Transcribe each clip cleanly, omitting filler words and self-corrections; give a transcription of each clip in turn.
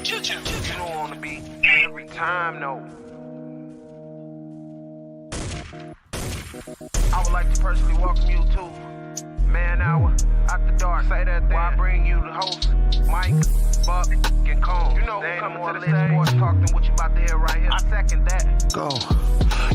You don't want to be every time, no. I would like to personally welcome you to Man Hour After Dark. Say that thing. Why I bring you the host, Mike, Buck, and Cone. You know who's coming to the stage. Sports talk than what you about to hear right here. I second that. Go.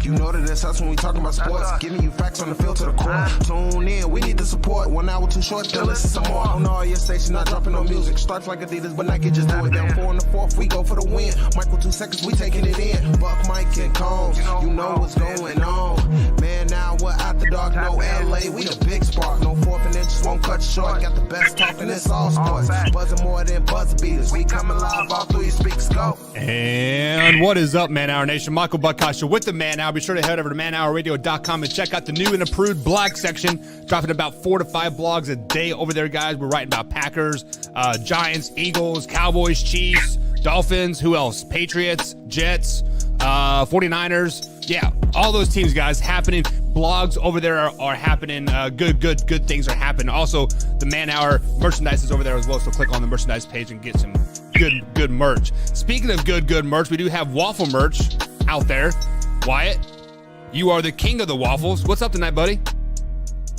You know that it's us when we talking about sports. Giving you facts on the field to the core. Tune in, we need the support. 1 hour too short, still listen some more. On all your stations, not dropping no music. Starts like Adidas, but Nike just do it. Down 4 in the 4th, we go for the win. Michael 2 seconds, we taking it in. Buck, Mike, and Combs, you know what's going on. Man, now we're After Dark, no LA, we the big spark. No 4th and inches won't cut you short. Got the best talking, it's all sports. Buzzing more than buzzer beaters. We coming live all through your speakers, go. And what is up, Man Hour Nation? Michael Buckasha with the Man Hour. Be sure to head over to manhourradio.com and check out the new and improved blog section. Dropping about 4 to 5 blogs a day over there, guys. We're writing about Packers, Giants, Eagles, Cowboys, Chiefs, Dolphins, who else? Patriots, Jets, 49ers. Yeah, all those teams, guys, happening. Blogs over there are happening. Good things are happening. Also, the Man Hour merchandise is over there as well, so click on the merchandise page and get some good merch. Speaking of good merch, we do have waffle merch out there. Wyatt, you are the king of the waffles. What's up tonight, buddy?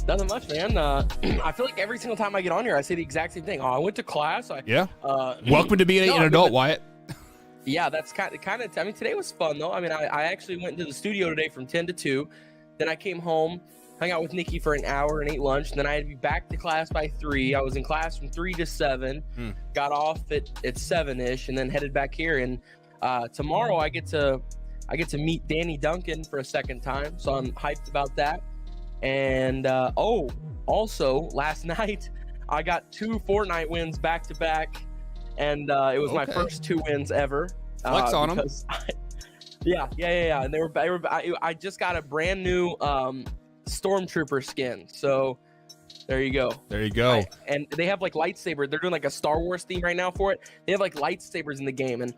Nothing much, man. I feel like every single time I get on here, I say the exact same thing. Oh, I went to class. Welcome to being an adult, Wyatt. Yeah, that's kind of. I mean, today was fun though. I mean, I actually went into the studio today from 10 to 2. Then I came home, hung out with Nikki for an hour and ate lunch. And then I had to be back to class by 3. I was in class from 3 to 7. Got off at 7ish, and then headed back here. And tomorrow I get to meet Danny Duncan for a second time, so I'm hyped about that. And also last night I got 2 Fortnite wins back to back, and it was my first 2 wins ever. Flex on them. Yeah. And I just got a brand new Stormtrooper skin, so there you go. And they have like lightsaber. They're doing like a Star Wars theme right now for it. They have like lightsabers in the game, and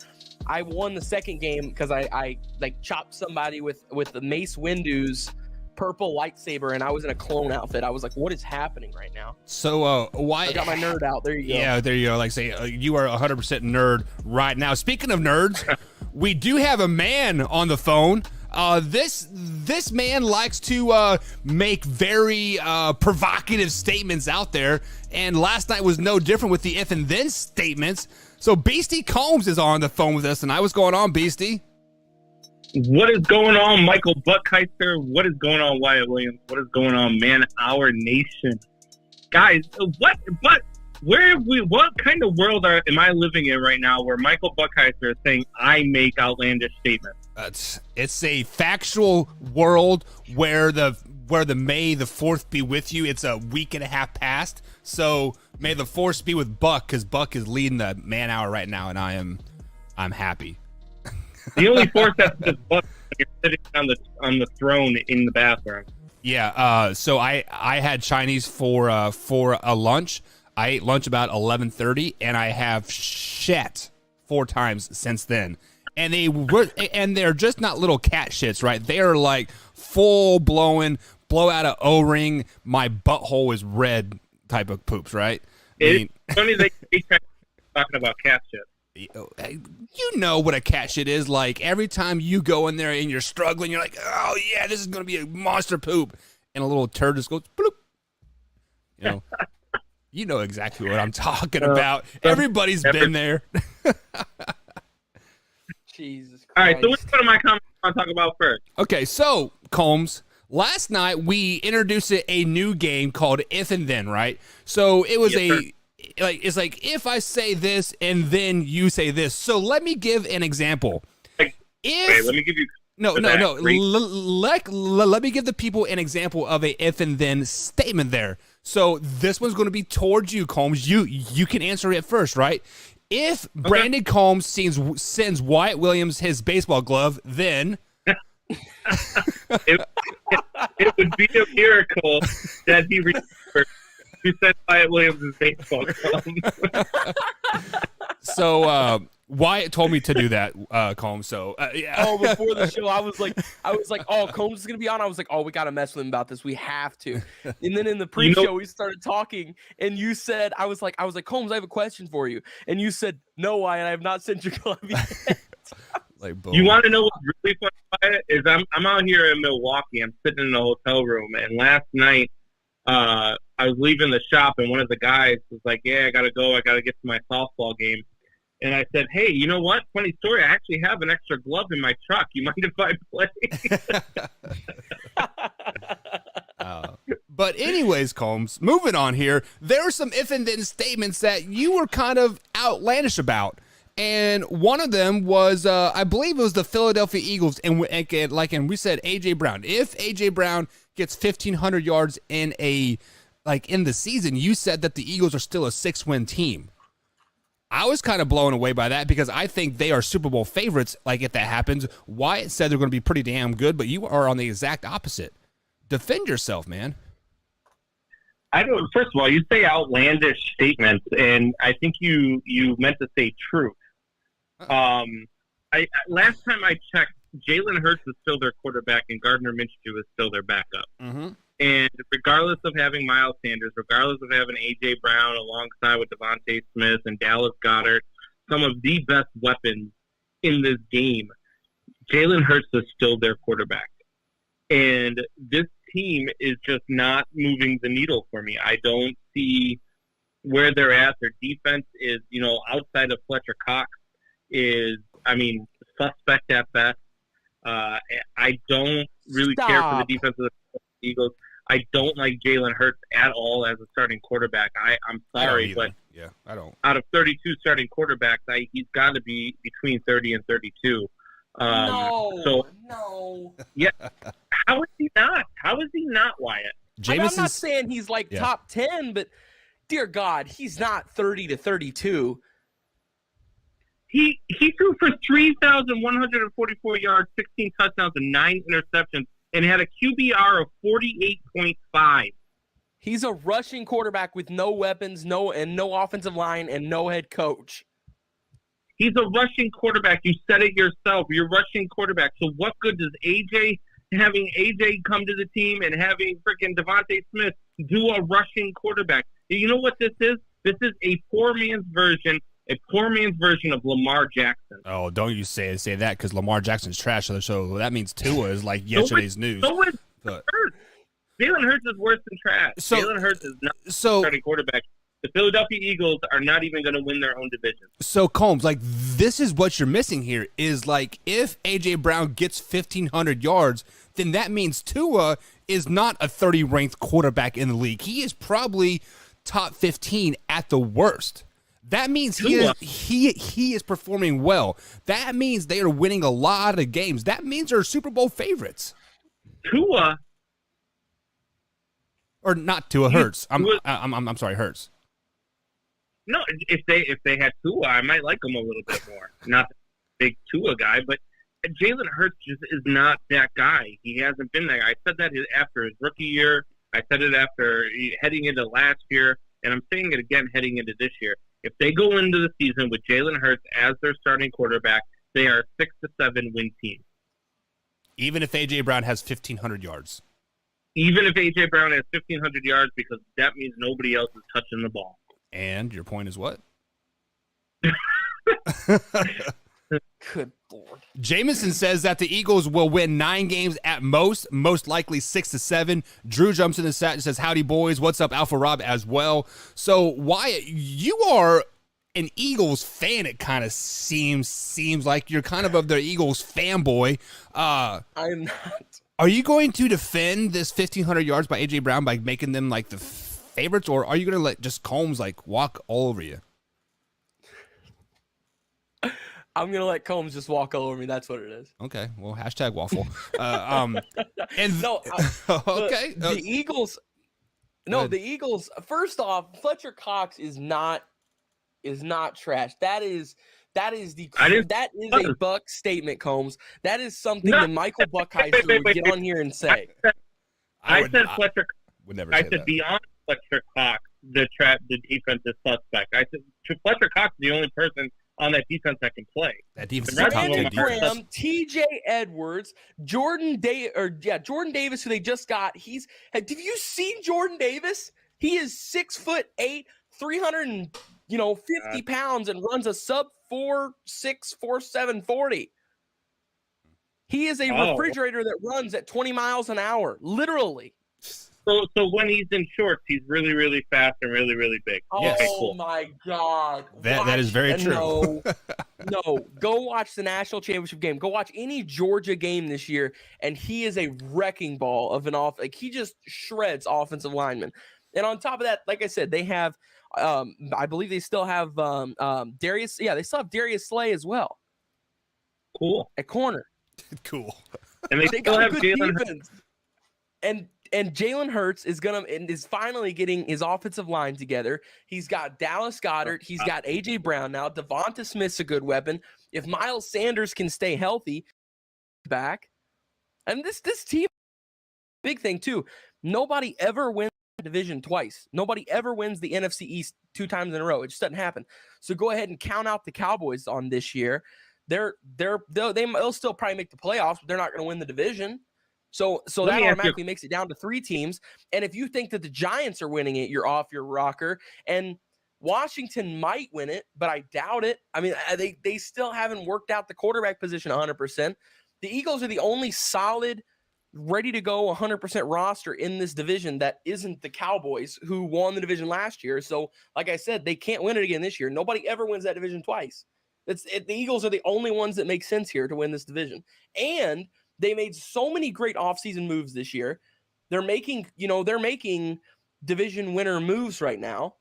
I won the second game because I like chopped somebody with the Mace Windu's purple lightsaber, and I was in a clone outfit. I was like, what is happening right now? So why? I got my nerd out. There you go. Yeah, there you go. Like say, you are 100% nerd right now. Speaking of nerds, we do have a man on the phone. This man likes to make very provocative statements out there, and last night was no different with the if and then statements. So Beastie Combs is on the phone with us tonight. What's going on, Beastie? What is going on, Michael Buckheiser? What is going on, Wyatt Williams? What is going on, Man Hour Nation? Guys, what kind of world am I living in right now where Michael Buckheiser is saying I make outlandish statements? It's a factual world where the May the 4th be with you. It's a week and a half past, so may the 4th be with Buck, because Buck is leading the Man Hour right now, and I'm happy. The only force that's just Buck when you're sitting on the throne in the bathroom. Yeah. So I had Chinese for a lunch. I ate lunch about 11:30, and I have shat 4 times since then. And they're just not little cat shits, right? They are like full blow out of O-ring. My butthole is red type of poops, right? It's funny that you talking about cat shit. You know what a cat shit is like. Every time you go in there and you're struggling, you're like, oh yeah, this is gonna be a monster poop, and a little turd just goes bloop. You know exactly what I'm talking about. Everybody's been there. Jesus Christ. All right, so which one of my comments I want to talk about first? Okay, so Combs, last night we introduced a new game called If and Then, right? So it was it's like if I say this and then you say this. So let me give an example. Let me give you. No. Let me give the people an example of a if and then statement there. So this one's going to be towards you, Combs. You can answer it first, right? If Brandon Combs sends Wyatt Williams his baseball glove, then it would be a miracle that he sent Wyatt Williams his baseball glove. So Wyatt told me to do that, Combs. So yeah. Oh, before the show, I was like, oh, Combs is gonna be on. I was like, oh, we gotta mess with him about this. We have to. And then in the pre-show, we started talking, and you said, I was like, Combs, I have a question for you, and you said, no, Wyatt, I have not sent your glove yet. Like, boom. You want to know what's really funny about it? Is I'm out here in Milwaukee. I'm sitting in the hotel room, and last night I was leaving the shop, and one of the guys was like, "Yeah, I gotta go. I gotta get to my softball game." And I said, "Hey, you know what? Funny story. I actually have an extra glove in my truck. You mind if I play?" But anyways, Combs, moving on here, there are some if and then statements that you were kind of outlandish about. And one of them was, I believe it was the Philadelphia Eagles, and we said A.J. Brown. If A.J. Brown gets 1,500 yards in the season, you said that the Eagles are still a 6-win team. I was kind of blown away by that because I think they are Super Bowl favorites. Like, if that happens, Wyatt said they're going to be pretty damn good, but you are on the exact opposite. Defend yourself, man. First of all, you say outlandish statements, and I think you meant to say truth. Last time I checked, Jalen Hurts is still their quarterback, and Gardner Minshew is still their backup. Mm-hmm. And regardless of having Miles Sanders, regardless of having A.J. Brown alongside with Devontae Smith and Dallas Goedert, some of the best weapons in this game, Jalen Hurts is still their quarterback. And this team is just not moving the needle for me. I don't see where they're at. Their defense is, outside of Fletcher Cox, suspect at best. I don't really care for the defense of the Eagles. I don't like Jalen Hurts at all as a starting quarterback. I'm sorry, but I don't. Out of 32 starting quarterbacks, he's got to be between 30 and 32. No. Yeah. How is he not? How is he not, Wyatt? I'm not saying he's top 10, but dear God, he's not 30 to 32. He threw for 3,144 yards, 16 touchdowns, and 9 interceptions, and had a QBR of 48.5. He's a rushing quarterback with no weapons, no offensive line, and no head coach. He's a rushing quarterback. You said it yourself. You're a rushing quarterback. So what good does having AJ come to the team and having freaking Devontae Smith do a rushing quarterback? You know what this is? This is a poor man's version of Lamar Jackson. Oh, don't you say that, because Lamar Jackson's trash. So that means Tua is like yesterday's news. So is Hurts. Jalen Hurts is worse than trash. Jalen Hurts is not starting quarterback. The Philadelphia Eagles are not even going to win their own division. So, Combs, this is what you're missing here is, if A.J. Brown gets 1,500 yards, then that means Tua is not a 30-ranked quarterback in the league. He is probably top 15 at the worst. That means he is performing well. That means they are winning a lot of games. That means they're Super Bowl favorites. Tua, or not Tua, Hurts. I'm sorry, Hurts. No, if they had Tua, I might like him a little bit more. Not the big Tua guy, but Jalen Hurts just is not that guy. He hasn't been that guy. I said that after his rookie year. I said it after heading into last year, and I'm saying it again heading into this year. If they go into the season with Jalen Hurts as their starting quarterback, they are a 6 to 7 win team. Even if A.J. Brown has 1,500 yards. Even if A.J. Brown has 1,500 yards, because that means nobody else is touching the ball. And your point is what? Good Lord. Jameson says that the Eagles will win 9 games at most likely 6 to 7. Drew jumps in the chat and says, howdy, boys. What's up, Alpha Rob, as well. So, Wyatt, you are an Eagles fan, it kind of seems like. You're kind of the Eagles fanboy. I'm not. Are you going to defend this 1,500 yards by A.J. Brown by making them, the favorites, or are you going to let just Combs, walk all over you? I'm going to let Combs just walk all over me. That's what it is. Okay. Well, hashtag waffle. Okay. The Eagles. No, the Eagles. First off, Fletcher Cox is not trash. That is a Buck statement, Combs. That is something that Michael Buckheiser would get on here and say. I said Fletcher. Would never. I said that. Beyond Fletcher Cox, the defense is suspect. I said Fletcher Cox is the only person on that defense that can play. That defense is The a rest top of 10 them defense. Graham, T.J. Edwards, Jordan Davis, who they just got. Have you seen Jordan Davis? He is 6'8", 350 pounds, and runs a sub 4.6, 4.7 40. He is a refrigerator that runs at 20 miles an hour, literally. So when he's in shorts, he's really, really fast and really, really big. Oh, Okay, cool. my God. That is very true. No. Go watch the national championship game. Go watch any Georgia game this year, and he is a wrecking ball of an off. Like, he just shreds offensive linemen. And on top of that, like I said, they have, I believe they still have Darius. Yeah, they still have Darius Slay as well. Cool. At corner. Cool. And they still have Jalen defense. And Jalen Hurts is finally getting his offensive line together. He's got Dallas Goedert. He's got A.J. Brown now. Devonta Smith's a good weapon. If Miles Sanders can stay healthy, back. And this team, big thing too, nobody ever wins the division twice. Nobody ever wins the NFC East 2 times in a row. It just doesn't happen. So go ahead and count out the Cowboys on this year. They'll still probably make the playoffs, but they're not going to win the division. So that automatically makes it down to 3 teams. And if you think that the Giants are winning it, you're off your rocker. And Washington might win it, but I doubt it. I mean, they still haven't worked out the quarterback position 100%. The Eagles are the only solid, ready to go 100% roster in this division that isn't the Cowboys, who won the division last year. So, like I said, they can't win it again this year. Nobody ever wins that division twice. The Eagles are the only ones that make sense here to win this division. And they made so many great offseason moves this year. They're making division winner moves right now.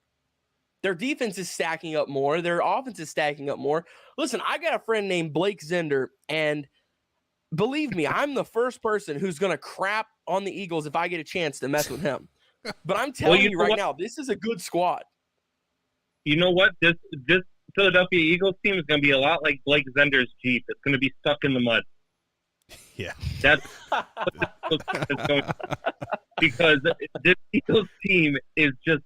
Their defense is stacking up more. Their offense is stacking up more. Listen, I got a friend named Blake Zender, and believe me, I'm the first person who's going to crap on the Eagles if I get a chance to mess with him. But I'm telling you right now, this is a good squad. You know what? This Philadelphia Eagles team is going to be a lot like Blake Zender's Jeep. It's going to be stuck in the mud. Yeah. That's going because this Eagles team is just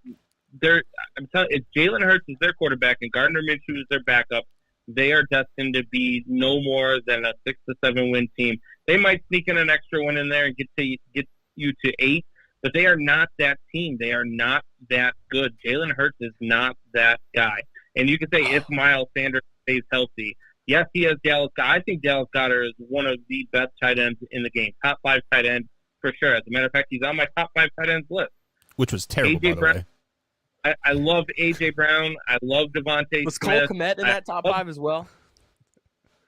I'm telling you, Jalen Hurts is their quarterback and Gardner Minshew is their backup. They are destined to be no more than a 6 to 7 win team. They might sneak in an extra one in there and get you to 8, but they are not that team. They are not that good. Jalen Hurts is not that guy. And you can say if Miles Sanders stays healthy, yes, he has Dallas Goedert. I think Dallas Goedert is one of the best tight ends in the game. Top 5 tight end for sure. As a matter of fact, he's on my top 5 tight ends list. Which was terrible, by the way. I love A.J. Brown. I love Devontae Smith. Was Cole Kmet in that top 5 as well?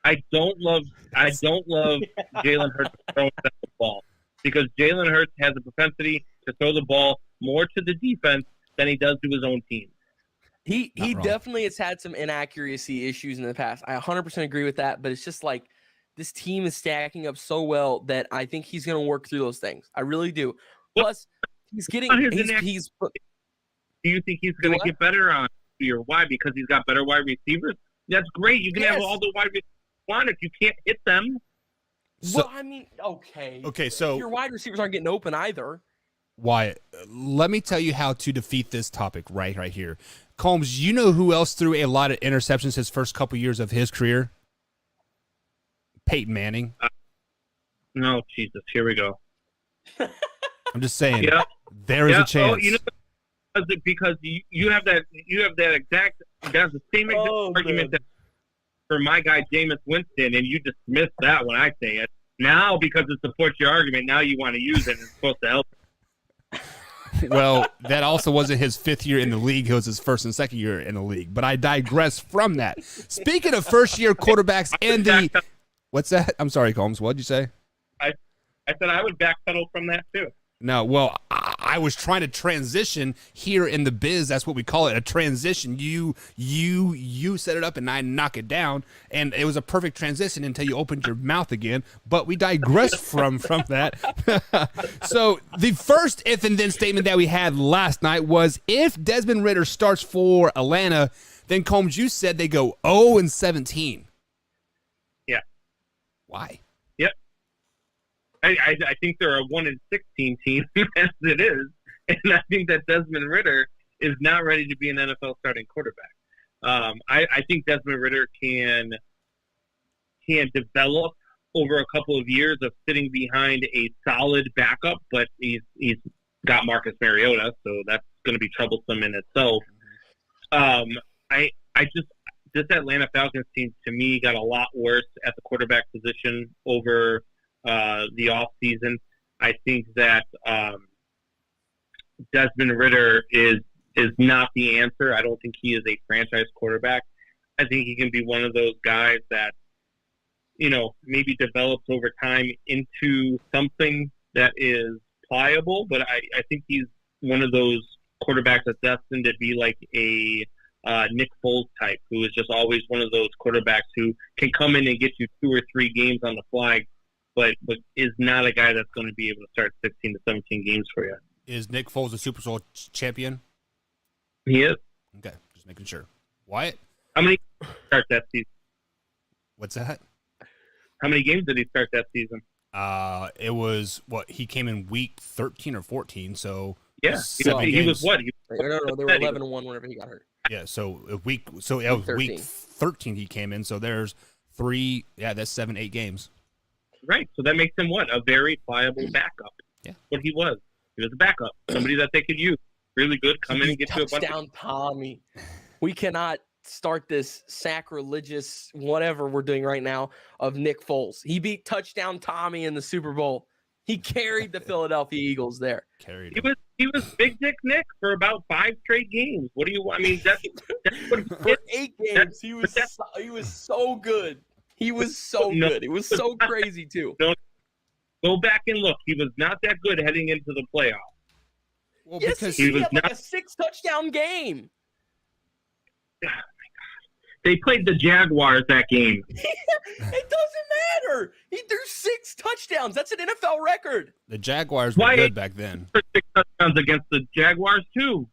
I don't love Jalen Hurts throwing the ball because Jalen Hurts has a propensity to throw the ball more to the defense than he does to his own team. He definitely has had some inaccuracy issues in the past. I 100% agree with that, but it's just like this team is stacking up so well that I think he's going to work through those things. I really do. Plus, he's getting Do you think he's going to get better on your why? Because he's got better wide receivers? That's great. You can have all the wide receivers you want if you can't hit them. Well, I mean, okay. Okay, so your wide receivers aren't getting open either. Wyatt, let me tell you how to defeat this topic right here. Combs, you know who else threw a lot of interceptions his first couple years of his career? Peyton Manning. No, Jesus. Here we go. I'm just saying. Yep. There is a chance. Oh, you know, because you have that exact that's the same exact argument that for my guy Jameis Winston, and you dismiss that when I say it. Now because it supports your argument, now you want to use it and it's supposed to help. Well, that also wasn't his 5th year in the league. It was his 1st and 2nd year in the league. But I digress from that. Speaking of first-year quarterbacks and the – what's that? I'm sorry, Combs. What did you say? I said I would backpedal from that too. No, well, I was trying to transition here in the biz. That's what we call it, a transition. You set it up and I knock it down, and it was a perfect transition until you opened your mouth again. But we digress from that. So the first if and then statement that we had last night was if Desmond Ridder starts for Atlanta, then Combs, you said they go 0-17. Yeah. Why? I think they're a 1-16 team as it is, and I think that Desmond Ridder is not ready to be an NFL starting quarterback. I think Desmond Ridder can develop over a couple of years of sitting behind a solid backup, but he's got Marcus Mariota, so that's going to be troublesome in itself. This Atlanta Falcons team, to me, got a lot worse at the quarterback position over the offseason. I think that Desmond Ridder is not the answer. I don't think he is a franchise quarterback. I think he can be one of those guys that, maybe develops over time into something that is pliable, but I think he's one of those quarterbacks that's destined to be like a Nick Foles type, who is just always one of those quarterbacks who can come in and get you 2 or 3 games on the fly, but is not a guy that's going to be able to start 16 to 17 games for you. Is Nick Foles a Super Bowl champion? He is. Okay, just making sure. Wyatt? How many start that season? What's that? How many games did he start that season? It was he came in week 13 or 14, so yeah, he was what? No, they were 11-1 whenever he got hurt. Yeah, week 13 he came in, so there's 3, that's 7-8 games. Right, so that makes him what? A very pliable backup. Yeah. What he was. He was a backup, somebody that they could use. Really good, come in and get you a bunch of Tommy. We cannot start this sacrilegious whatever we're doing right now of Nick Foles. He beat Touchdown Tommy in the Super Bowl. He carried the Philadelphia Eagles there. He was Big Dick Nick for about 5 straight games. What do you? I mean, that's what for 8 games. He was so good. He was so good. It was so crazy too. Go back and look. He was not that good heading into the playoffs. Well, yes, because he had like a 6-touchdown game. Oh my God. They played the Jaguars that game. It doesn't matter. He threw 6 touchdowns. That's an NFL record. The Jaguars were good back then. 6 touchdowns against the Jaguars too.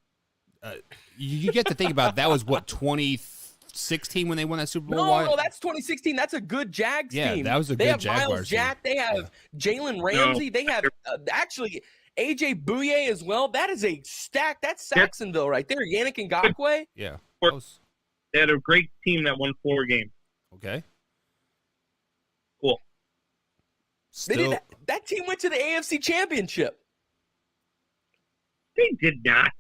You get to think about that was what 2016 when they won that Super Bowl. No, that's 2016. That's a good Jags team. Yeah, that was a good good Jaguars. Jaguars team. They have Jalen Ramsey. They have actually AJ Bouye as well. That is a stack. That's Saxonville right there. Yannick Ngakoue. Yeah. They had a great team that won 4 games. Okay. Cool. That team went to the AFC Championship. They did not.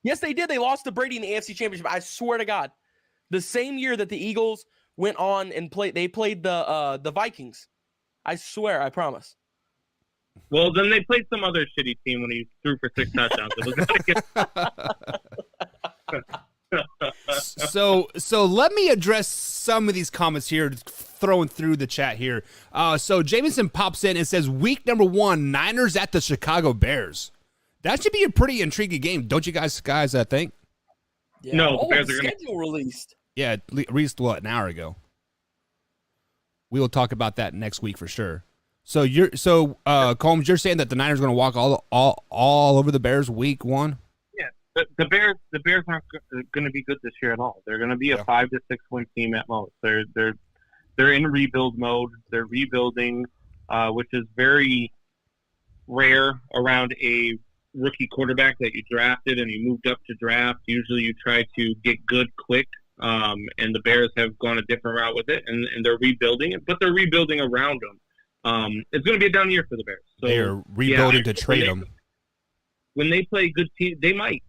Yes, they did. They lost to Brady in the AFC Championship. I swear to God. The same year that the Eagles went on and played the Vikings. I swear, I promise. Well, then they played some other shitty team when he threw for 6 touchdowns. It was So let me address some of these comments here, throwing through the chat here. So Jameson pops in and says, week number 1, Niners at the Chicago Bears. That should be a pretty intriguing game, don't you guys think? Yeah. No, the Bears are going schedule released. Yeah, released an hour ago. We will talk about that next week for sure. So Combs, you're saying that the Niners are going to walk all over the Bears week 1? The Bears aren't going to be good this year at all. They're going to be a 5 to 6 win team at most. They're in rebuild mode. They're rebuilding, which is very rare around a rookie quarterback that you drafted and you moved up to draft. Usually you try to get good quick, and the Bears have gone a different route with it, and they're rebuilding it, but they're rebuilding around them. It's going to be a down year for the Bears. So, they're rebuilding to trade them. When they play good teams, they might.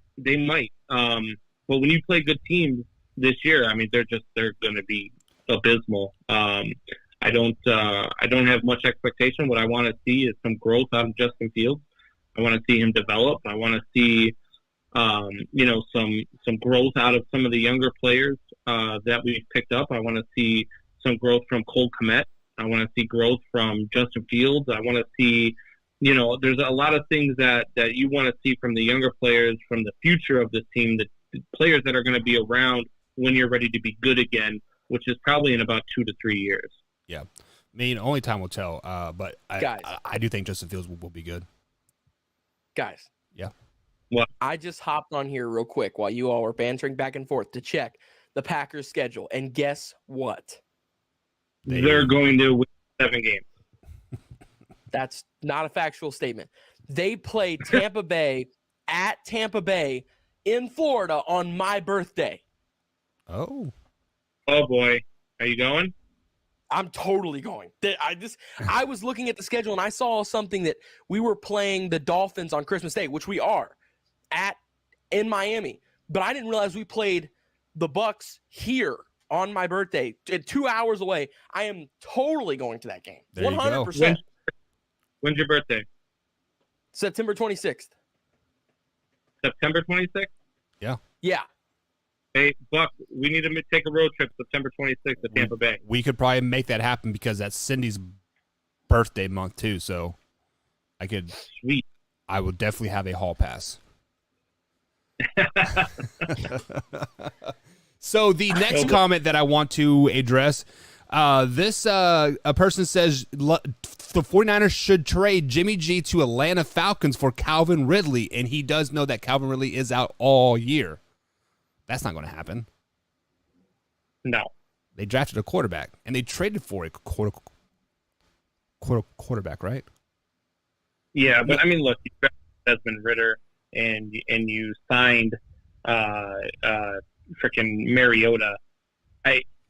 But when you play good teams this year, I mean, they're going to be abysmal. I don't have much expectation. What I want to see is some growth out of Justin Fields. I want to see him develop. I want to see, some growth out of some of the younger players that we've picked up. I want to see some growth from Cole Kmet. I want to see growth from Justin Fields. I want to see, there's a lot of things that you want to see from the younger players, from the future of this team, the players that are going to be around when you're ready to be good again, which is probably in about 2 to 3 years. Yeah. I mean, only time will tell, but I do think Justin Fields will be good. Guys. Yeah. What? I just hopped on here real quick while you all were bantering back and forth to check the Packers' schedule, and guess what? They're going to win 7 games. That's not a factual statement. They play Tampa Bay at Tampa Bay in Florida on my birthday. Oh. Oh boy, are you going? I'm totally going. I was looking at the schedule and I saw something that we were playing the Dolphins on Christmas Day, which we are in Miami. But I didn't realize we played the Bucks here on my birthday, 2 hours away. I am totally going to that game. There you go. 100%. When's your birthday? September 26th. September 26th? Yeah. Hey, Buck, we need to take a road trip September 26th to Tampa Bay. We could probably make that happen because that's Cindy's birthday month too. So Sweet. I would definitely have a hall pass. So the next comment that I want to address, a person says the 49ers should trade Jimmy G to Atlanta Falcons for Calvin Ridley, and he does know that Calvin Ridley is out all year. That's not going to happen. No. They drafted a quarterback, and they traded for a quarterback, right? Yeah, but I mean, look, you drafted Desmond Ridder, and you signed freaking Mariota.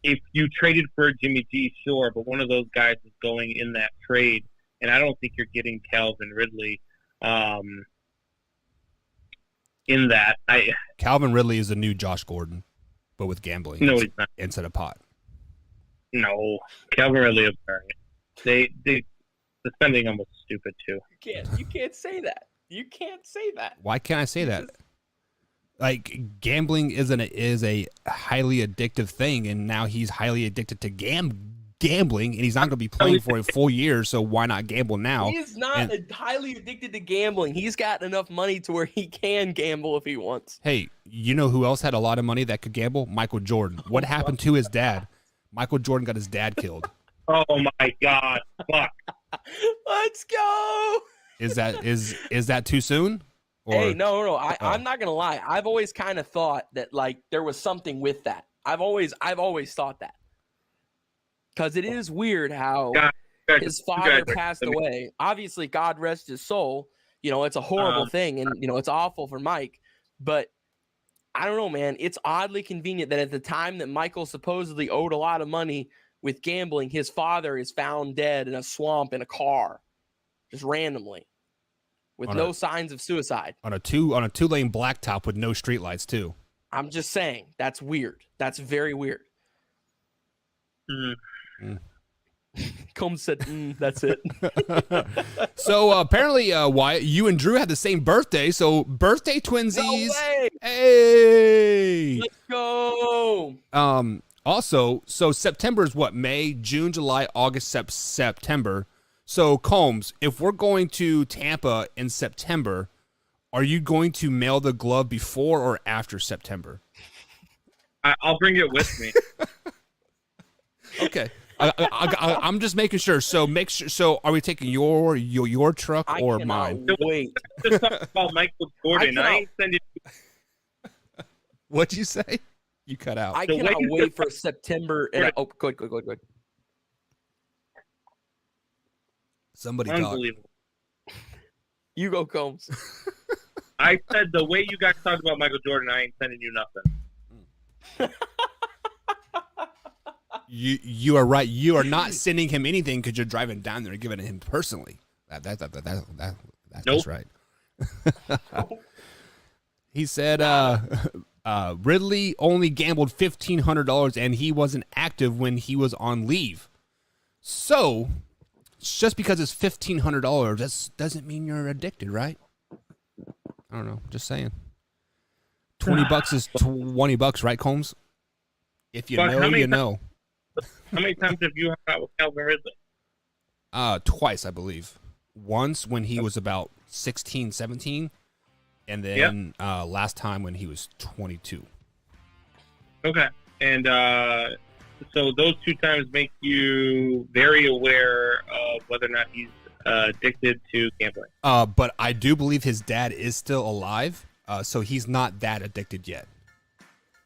If you traded for Jimmy G, sure, but one of those guys is going in that trade, and I don't think you're getting Calvin Ridley. In that, Calvin Ridley is a new Josh Gordon, but with gambling. No, he's not. Instead of pot. No, Calvin Ridley is all right. The spending him was stupid too. You can't say that. You can't say that. Why can't I say that? Like, gambling is a highly addictive thing, and now he's highly addicted to gambling, and he's not going to be playing for a full year, so why not gamble now? He is not highly addicted to gambling. He's got enough money to where he can gamble if he wants. Hey, you know who else had a lot of money that could gamble? Michael Jordan. What happened to his dad? Michael Jordan got his dad killed. Oh my God! Fuck. Let's go. Is that too soon? Or, hey, no. I'm not gonna lie. I've always kind of thought that like there was something with that. I've always thought that. Because it is weird how his father passed away. Obviously, God rest his soul. You know, it's a horrible thing, and you know it's awful for Mike. But I don't know, man. It's oddly convenient that at the time that Michael supposedly owed a lot of money with gambling, his father is found dead in a swamp in a car, just randomly, with no signs of suicide. On a two-lane blacktop with no streetlights too. I'm just saying that's weird. That's very weird. Combs said, that's it. So apparently, Wyatt, you and Drew had the same birthday. So birthday twinsies. No way. Hey. Let's go. Also, so September is what? May, June, July, August, September. So Combs, if we're going to Tampa in September, are you going to mail the glove before or after September? I'll bring it with me. Okay. I'm just making sure. So make sure. So are we taking your truck or mine? Wait. Just talk about Michael Jordan. I ain't sending. What'd you say? You cut out. I cannot wait for September. And, good. Somebody talk. Unbelievable. You go, Combs. I said the way you guys talked about Michael Jordan, I ain't sending you nothing. You are right. You are not sending him anything because you're driving down there and giving it to him personally. That's Nope. right. He said Ridley only gambled $1,500 and he wasn't active when he was on leave. So just because it's $1,500, that doesn't mean you're addicted, right? I don't know. Just saying. $20 is $20, right, Combs? If you know, you know. How many times have you hung out with Calvin Ridley? Twice, I believe. Once when he was about 16, 17, and then last time when he was 22. Okay. And so those 2 times make you very aware of whether or not he's addicted to gambling. But I do believe his dad is still alive, so he's not that addicted yet.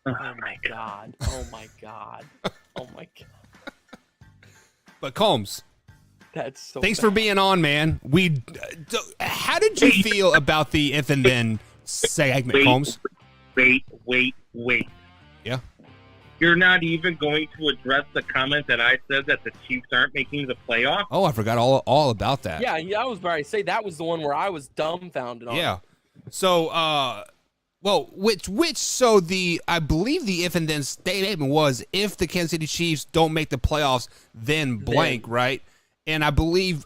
Oh my god. Oh my god. Oh my god. But Combs, that's so. Thanks for being on, man. How did you feel about the if and then segment, Combs? Wait. Yeah. You're not even going to address the comment that I said that the Chiefs aren't making the playoffs? Oh, I forgot all about that. Yeah, I was about to say that was the one where I was dumbfounded on. Yeah. So, well, so I believe the if and then statement was if the Kansas City Chiefs don't make the playoffs, then blank, right? And I believe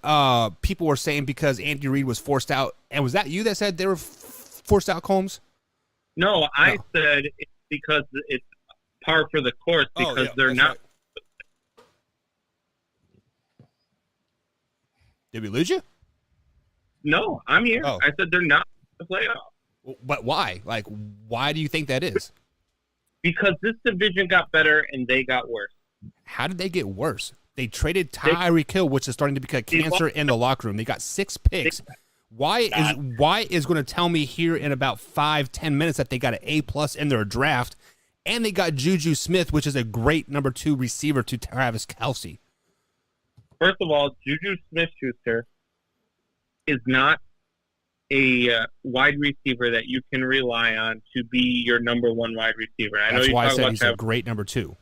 people were saying because Andy Reid was forced out. And was that you that said they were forced out, Combs? No, I said it's because it's par for the course because they're not. Right. Did we lose you? No, I'm here. Oh. I said they're not in the playoffs. But why? Like, why do you think that is? Because this division got better and they got worse. How did they get worse? They traded Tyreek Hill, which is starting to become cancer in the locker room. They got 6 picks. Wyatt is going to tell me here in about 5-10 minutes that they got an A+ in their draft, and they got Juju Smith, which is a great number 2 receiver to Travis Kelce. First of all, Juju Smith-Schuster is not a wide receiver that you can rely on to be your number 1 wide receiver. That's why I said he's a great number 2.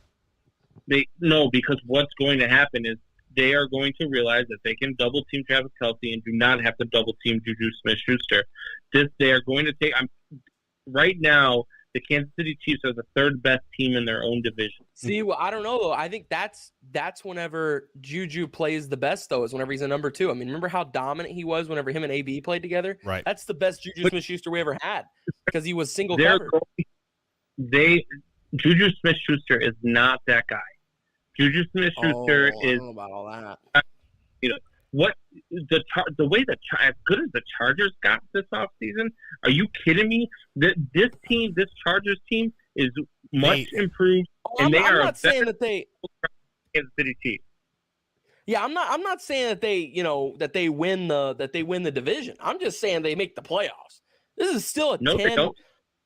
Because what's going to happen is they are going to realize that they can double team Travis Kelce and do not have to double team Juju Smith-Schuster. They are going to take. Right now, the Kansas City Chiefs are the 3rd best team in their own division. See, well, I don't know though. I think that's whenever Juju plays the best though, is whenever he's a number 2. I mean, remember how dominant he was whenever him and AB played together? Right. That's the best Juju Smith-Schuster we ever had because he was single covered. Juju Smith-Schuster is not that guy. Juju Smith-Schuster is. I don't know about all that. What the way as good as the Chargers got this offseason? Are you kidding me? This Chargers team is much improved, and I'm not saying that they Kansas City Chiefs. Yeah, I'm not saying that they win the division. I'm just saying they make the playoffs. This is still a 10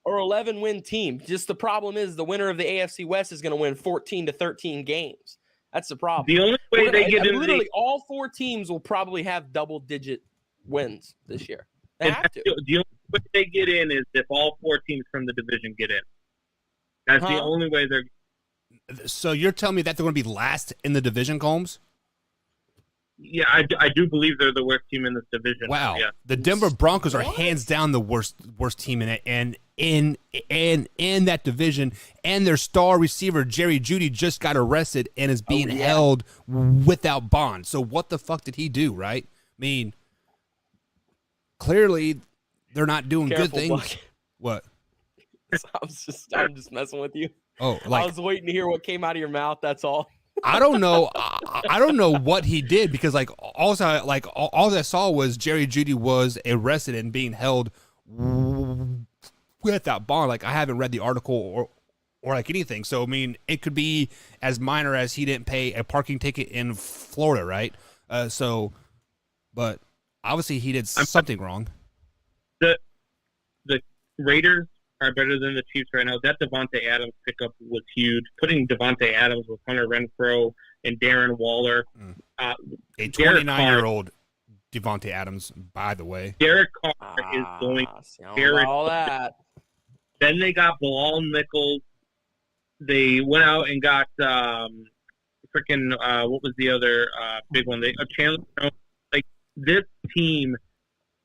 or 11 win team. Just the problem is the winner of the AFC West is going to win 14 to 13 games. That's the problem. The only way they get in literally all 4 teams will probably have double-digit wins this year. They have to. The only way they get in is if all 4 teams from the division get in. That's the only way they're. So you're telling me that they're going to be last in the division, Combs? Yeah, I do believe they're the worst team in this division. Wow, yeah. The Denver Broncos are hands down the worst team in it, and in that division. And their star receiver Jerry Jeudy just got arrested and is being held without bond. So what the fuck did he do? Right? I mean, clearly they're not doing good things. Buck. What? I'm just messing with you. Oh, I was waiting to hear what came out of your mouth. That's all. I don't know. I don't know what he did because all I saw was Jerry Jeudy was arrested and being held without bond. Like, I haven't read the article or anything. So I mean, it could be as minor as he didn't pay a parking ticket in Florida, right? But obviously he did something wrong. The Raiders are better than the Chiefs right now. That Devontae Adams pickup was huge. Putting Devontae Adams with Hunter Renfrow and Darren Waller. A 29-year-old Devontae Adams, by the way. Derek Carr is going. All that. Then they got Bilal Nichols. They went out and got freaking what was the other big one? Chandler. Like, this team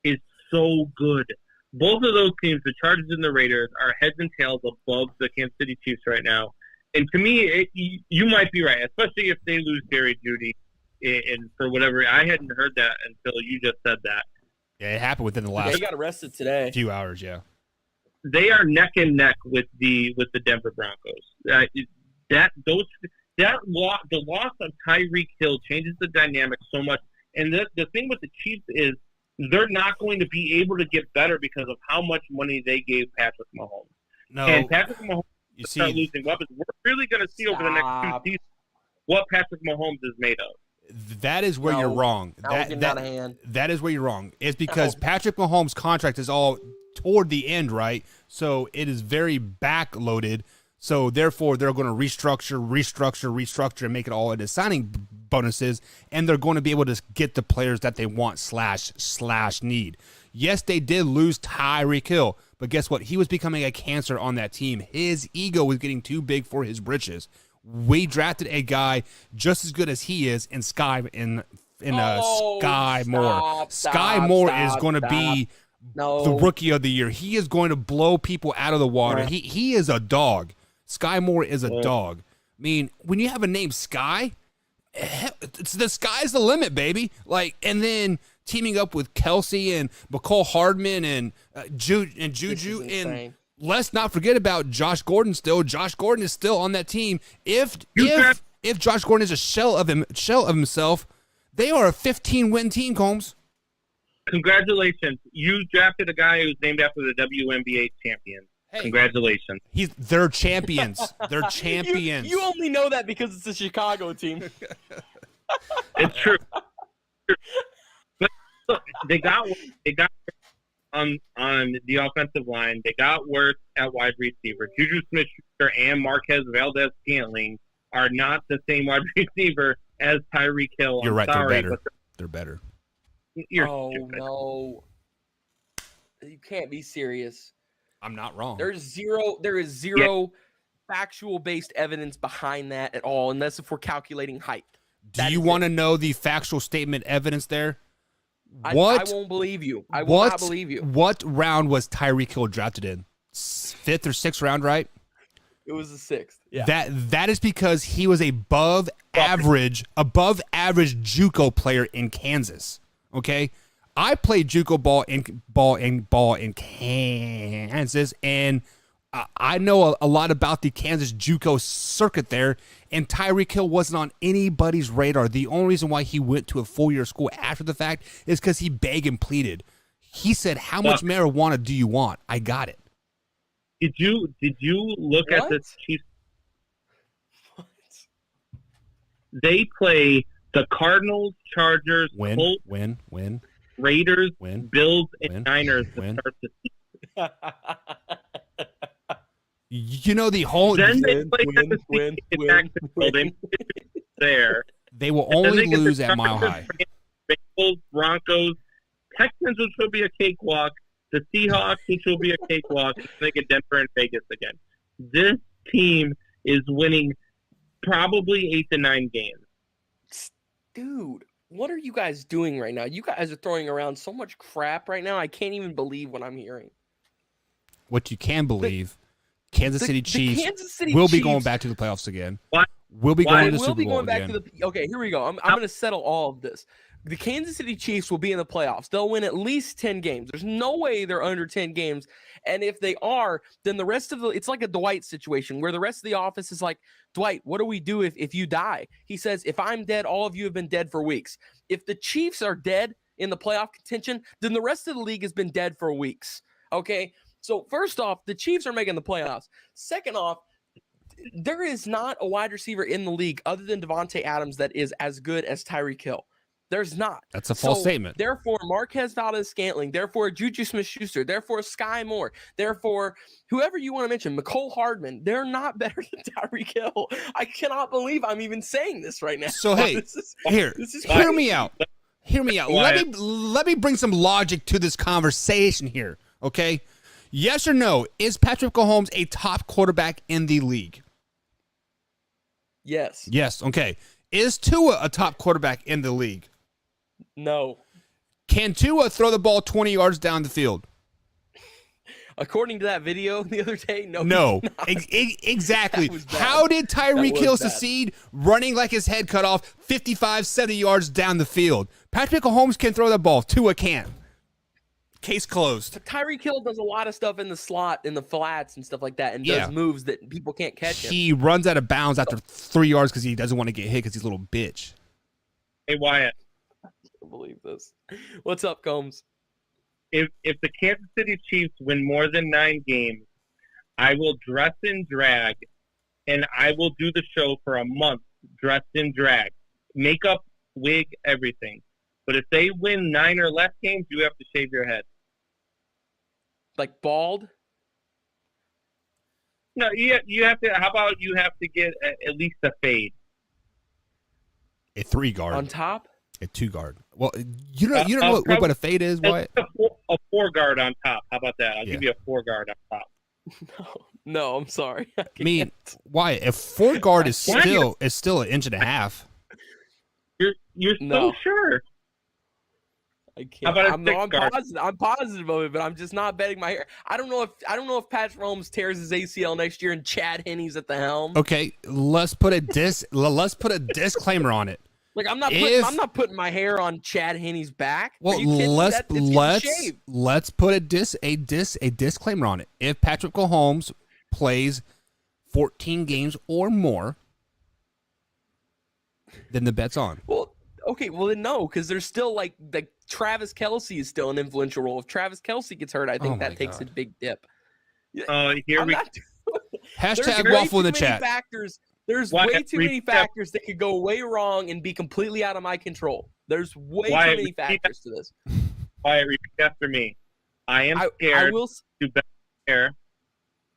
is so good. Both of those teams, the Chargers and the Raiders, are heads and tails above the Kansas City Chiefs right now. And to me, you might be right, especially if they lose Jerry Jeudy. And for whatever, I hadn't heard that until you just said that. Yeah, it happened within the last. He got arrested today. Few hours, yeah. They are neck and neck with the Denver Broncos. The loss of Tyreek Hill changes the dynamic so much. And the thing with the Chiefs is, they're not going to be able to get better because of how much money they gave Patrick Mahomes. No, and Patrick Mahomes start losing weapons. We're really going to see over the next 2 seasons what Patrick Mahomes is made of. That is where you're wrong. That is where you're wrong. It's because Patrick Mahomes' contract is all toward the end, right? So it is very backloaded. So therefore, they're going to restructure, and make it all into signing bonuses, and they're going to be able to get the players that they want / need. Yes, they did lose Tyreek Hill, But guess what? He was becoming a cancer on that team. His ego was getting too big for his britches. We drafted a guy just as good as he is in Sky Moore. Sky Moore is going to be the rookie of the year. He is going to blow people out of the water. Yeah. He is a dog. Sky Moore is a dog. I mean, when you have a name Sky, the sky's the limit, baby. Like, and then teaming up with Kelsey and McCole Hardman and Juju, and let's not forget about Josh Gordon. Josh Gordon is still on that team. If Josh Gordon is a shell of himself, they are a 15-win team, Combs. Congratulations. You drafted a guy who's named after the WNBA champion. Hey. Congratulations. They're champions. They're champions. You only know that because it's a Chicago team. It's true. But look, they got on the offensive line. They got worse at wide receiver. Juju Smith-Schuster and Marquez Valdez-Scantling are not the same wide receiver as Tyreek Hill. You're right. Sorry, they're better. Oh, no. You can't be serious. I'm not wrong. There is zero factual-based evidence behind that at all, unless if we're calculating height. Do you want to know the factual statement evidence there? I won't believe you. I will not believe you. What round was Tyreek Hill drafted in? 5th or 6th round, right? It was the 6th. Yeah. That is because he was above average JUCO player in Kansas. Okay, I played JUCO ball in Kansas, and I know a lot about the Kansas JUCO circuit there. And Tyreek Hill wasn't on anybody's radar. The only reason why he went to a full-year school after the fact is because he begged and pleaded. He said, "How much marijuana do you want? I got it." Did you look at the Chiefs? What? They play the Cardinals, Chargers, Colts, Raiders, Bills, and Niners to start the season. You know the whole. Then they play there. They will only lose at Mile High. Bengals, Broncos, Texans, which will be a cakewalk. The Seahawks, which will be a cakewalk. They get Denver and Vegas again. This team is winning probably 8 to 9 games. Dude, what are you guys doing right now? You guys are throwing around so much crap right now. I can't even believe what I'm hearing. What you can believe, Kansas City Chiefs will be going back to the playoffs again. What? We'll be going to the Super Bowl again. Okay, here we go. I'm going to settle all of this. The Kansas City Chiefs will be in the playoffs. They'll win at least 10 games. There's no way they're under 10 games. And if they are, then the rest of it's like a Dwight situation where the rest of the office is like, Dwight, what do we do if you die? He says, if I'm dead, all of you have been dead for weeks. If the Chiefs are dead in the playoff contention, then the rest of the league has been dead for weeks. Okay? So first off, the Chiefs are making the playoffs. Second off, there is not a wide receiver in the league other than Devontae Adams that is as good as Tyreek Hill. There's not. That's a false statement. Therefore, Marquez Valdez-Scantling, therefore, Juju Smith-Schuster, therefore, Sky Moore, therefore, whoever you want to mention, McCole Hardman, they're not better than Tyreek Hill. I cannot believe I'm even saying this right now. So, hey, hear me out. Hear me out. Let me bring some logic to this conversation here, okay? Yes or no, is Patrick Mahomes a top quarterback in the league? Yes. Yes, okay. Is Tua a top quarterback in the league? No. Can Tua throw the ball 20 yards down the field? According to that video the other day, no. No. Exactly. How did Tyreek Hill succeed running like his head cut off 55, 70 yards down the field? Patrick Mahomes can throw the ball. Tua can't. Case closed. But Tyreek Hill does a lot of stuff in the slot, in the flats and stuff like that, and does moves that people can't catch him. He runs out of bounds after 3 yards because he doesn't want to get hit because he's a little bitch. Hey, Wyatt. I can't believe this. What's up, Combs? If the Kansas City Chiefs win more than 9 games, I will dress in drag, and I will do the show for a month dressed in drag. Makeup, wig, everything. But if they win 9 or less games, you have to shave your head. Like bald? No, you have to. How about you have to get at least a fade? A 3 guard. On top? A 2 guard. Well, you don't know what a fade is, Wyatt? A 4-guard on top. How about that? I'll give you a 4-guard on top. No, I'm sorry. I mean, Wyatt, a 4-guard is still an inch and a half. You're so sure. I can't. How about I'm positive of it, but I'm just not betting my hair. I don't know if Patrick Mahomes tears his ACL next year and Chad Henne's at the helm. Okay, let's put a disclaimer on it. Like I'm not putting my hair on Chad Henne's back. Well, let's put a disclaimer on it. If Patrick Mahomes plays 14 games or more, then the bet's on. Well, okay, well then no, because there's still like Travis Kelce is still an influential role. If Travis Kelce gets hurt, I think that takes a big dip. Hashtag waffle in the chat. There's way too many factors that could go way wrong and be completely out of my control. There's way too many factors to this. Wyatt, repeat after me. I am scared to bet hair.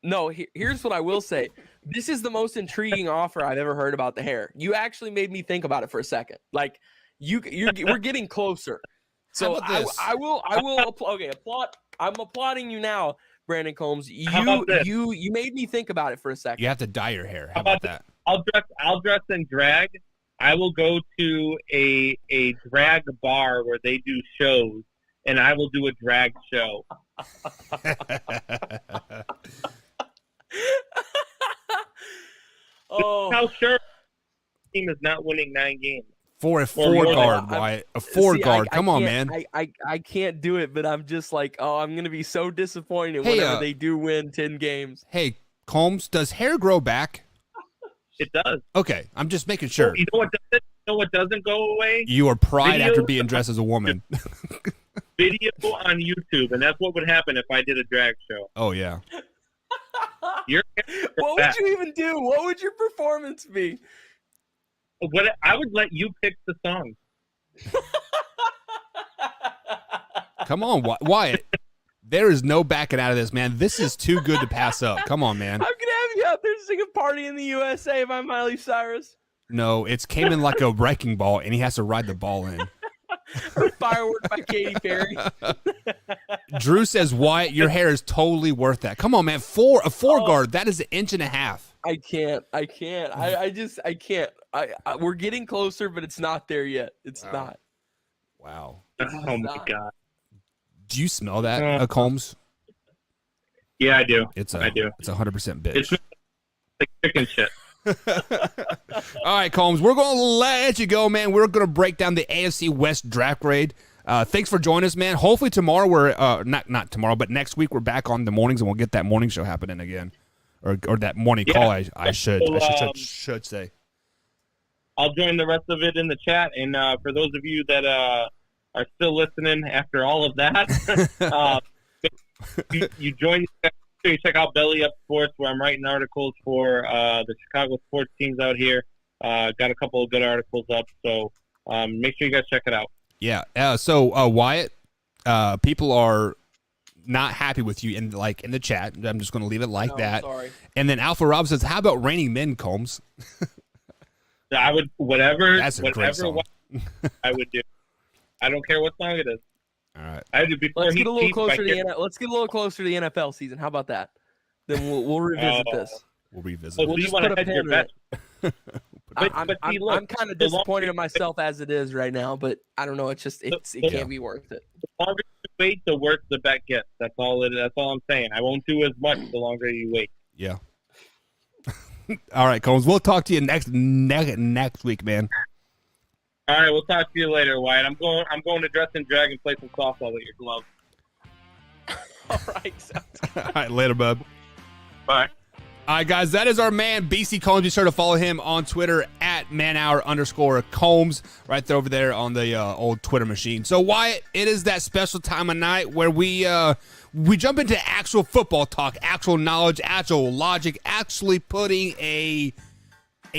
No, here's what I will say. This is the most intriguing offer I've ever heard about the hair. You actually made me think about it for a second. Like we're getting closer. So I will applaud. I'm applauding you now, Brandon Combs. You made me think about it for a second. You have to dye your hair. How about that? I'll dress in drag. I will go to a drag bar where they do shows, and I will do a drag show. How sure the team is not winning 9 games. For a 4-guard, Wyatt. A 4-guard. Come on, man. I can't do it, but I'm just like, I'm going to be so disappointed whenever they do win 10 games. Hey, Combs, does hair grow back? It does. Okay, I'm just making sure. You know what doesn't go away? Your pride after being dressed as a woman. Video on YouTube, and that's what would happen if I did a drag show. Oh, yeah. What would you even do? What would your performance be? I would let you pick the song. Come on, Wyatt. There is no backing out of this, man. This is too good to pass up. Come on, man. I'm going to have you out there singing Party in the USA by Miley Cyrus. No, it's came in like a wrecking ball, and he has to ride the ball in. Or Firework by Katy Perry. Drew says, Wyatt, your hair is totally worth that. Come on, man. A 4-guard, that is an inch and a half. I can't. I can't. We're getting closer, but it's not there yet. It's not. Wow. Oh, my God. Do you smell that, Combs? Yeah, I do. I do. It's 100% bitch. It's like chicken shit. All right, Combs, we're going to let you go, man. We're going to break down the AFC West draft grade. Thanks for joining us, man. Hopefully tomorrow we're not tomorrow, but next week we're back on the mornings and we'll get that morning show happening again, or that morning call. I should say. I'll join the rest of it in the chat, and for those of you that are still listening after all of that, you join. You check out Belly Up Sports, where I'm writing articles for the Chicago sports teams out here. Got a couple of good articles up, so make sure you guys check it out. Yeah. So Wyatt, people are not happy with you in the chat. I'm just going to leave it like that. Sorry. And then Alpha Rob says, "How about Raining Men, Combs?" I would whatever. That's a great song. I would do. I don't care what song it is. All right. Let's get a little closer to the NFL season. How about that? Then we'll revisit this. We'll revisit. We'll just put a pin in it. I'm kind of disappointed in myself as it is right now, but I don't know. It can't be worth it. The longer you wait, the worse the bet gets. That's all I'm saying. I won't do as much the longer you wait. Yeah. All right, Combs. We'll talk to you next week, man. All right, we'll talk to you later, Wyatt. I'm going to dress in drag and play some softball with your glove. All right. All right, later, bub. Bye. All right, guys, that is our man, Beastie Combs. Be sure to follow him on Twitter at manhour_Combs, right there over there on the old Twitter machine. So, Wyatt, it is that special time of night where we jump into actual football talk, actual knowledge, actual logic, actually putting a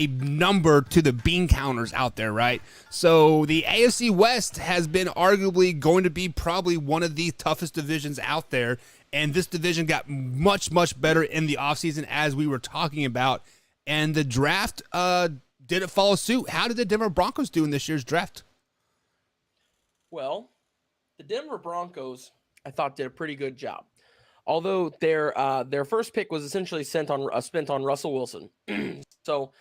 number to the bean counters out there, right? So the AFC West has been arguably going to be probably one of the toughest divisions out there, and this division got much, much better in the offseason as we were talking about, and the draft didn't follow suit. How did the Denver Broncos do in this year's draft? Well, the Denver Broncos, I thought, did a pretty good job. Although their first pick was essentially spent on Russell Wilson. So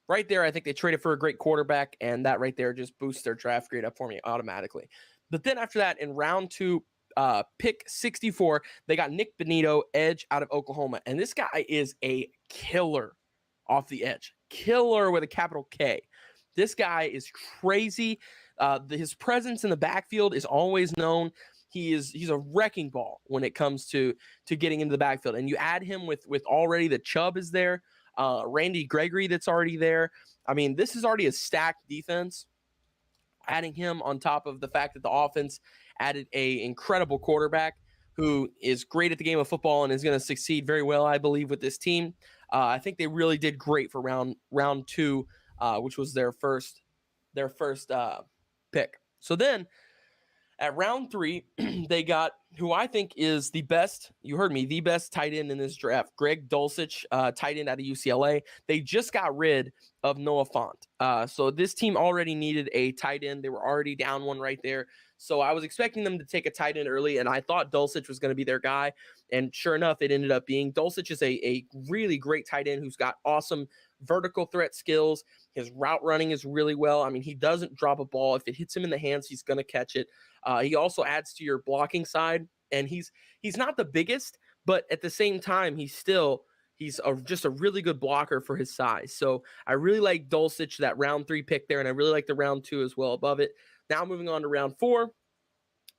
right there, I think they traded for a great quarterback, and that right there just boosts their draft grade up for me automatically. But then after that, in round 2, pick 64, they got Nick Bonito, edge out of Oklahoma. And this guy is a killer off the edge. Killer with a capital K. This guy is crazy. His presence in the backfield is always known. He's a wrecking ball when it comes to getting into the backfield. And you add him with already the Chubb is there, Randy Gregory that's already there. I mean, this is already a stacked defense. Adding him on top of the fact that the offense added a incredible quarterback who is great at the game of football and is going to succeed very well, I believe, with this team. I think they really did great for round 2, which was their first pick. So then at round 3, they got who I think is the best, you heard me, the best tight end in this draft, Greg Dulcich, tight end out of UCLA. They just got rid of Noah Fant. So this team already needed a tight end. They were already down one right there. So I was expecting them to take a tight end early, and I thought Dulcich was going to be their guy. And sure enough, it ended up being Dulcich is a really great tight end who's got awesome vertical threat skills. His route running is really well. I mean, he doesn't drop a ball. If it hits him in the hands, he's going to catch it. He also adds to your blocking side, and he's not the biggest, but at the same time, he's just a really good blocker for his size. So I really like Dulcich, that round 3 pick there, and I really like the round 2 as well above it. Now moving on to round 4,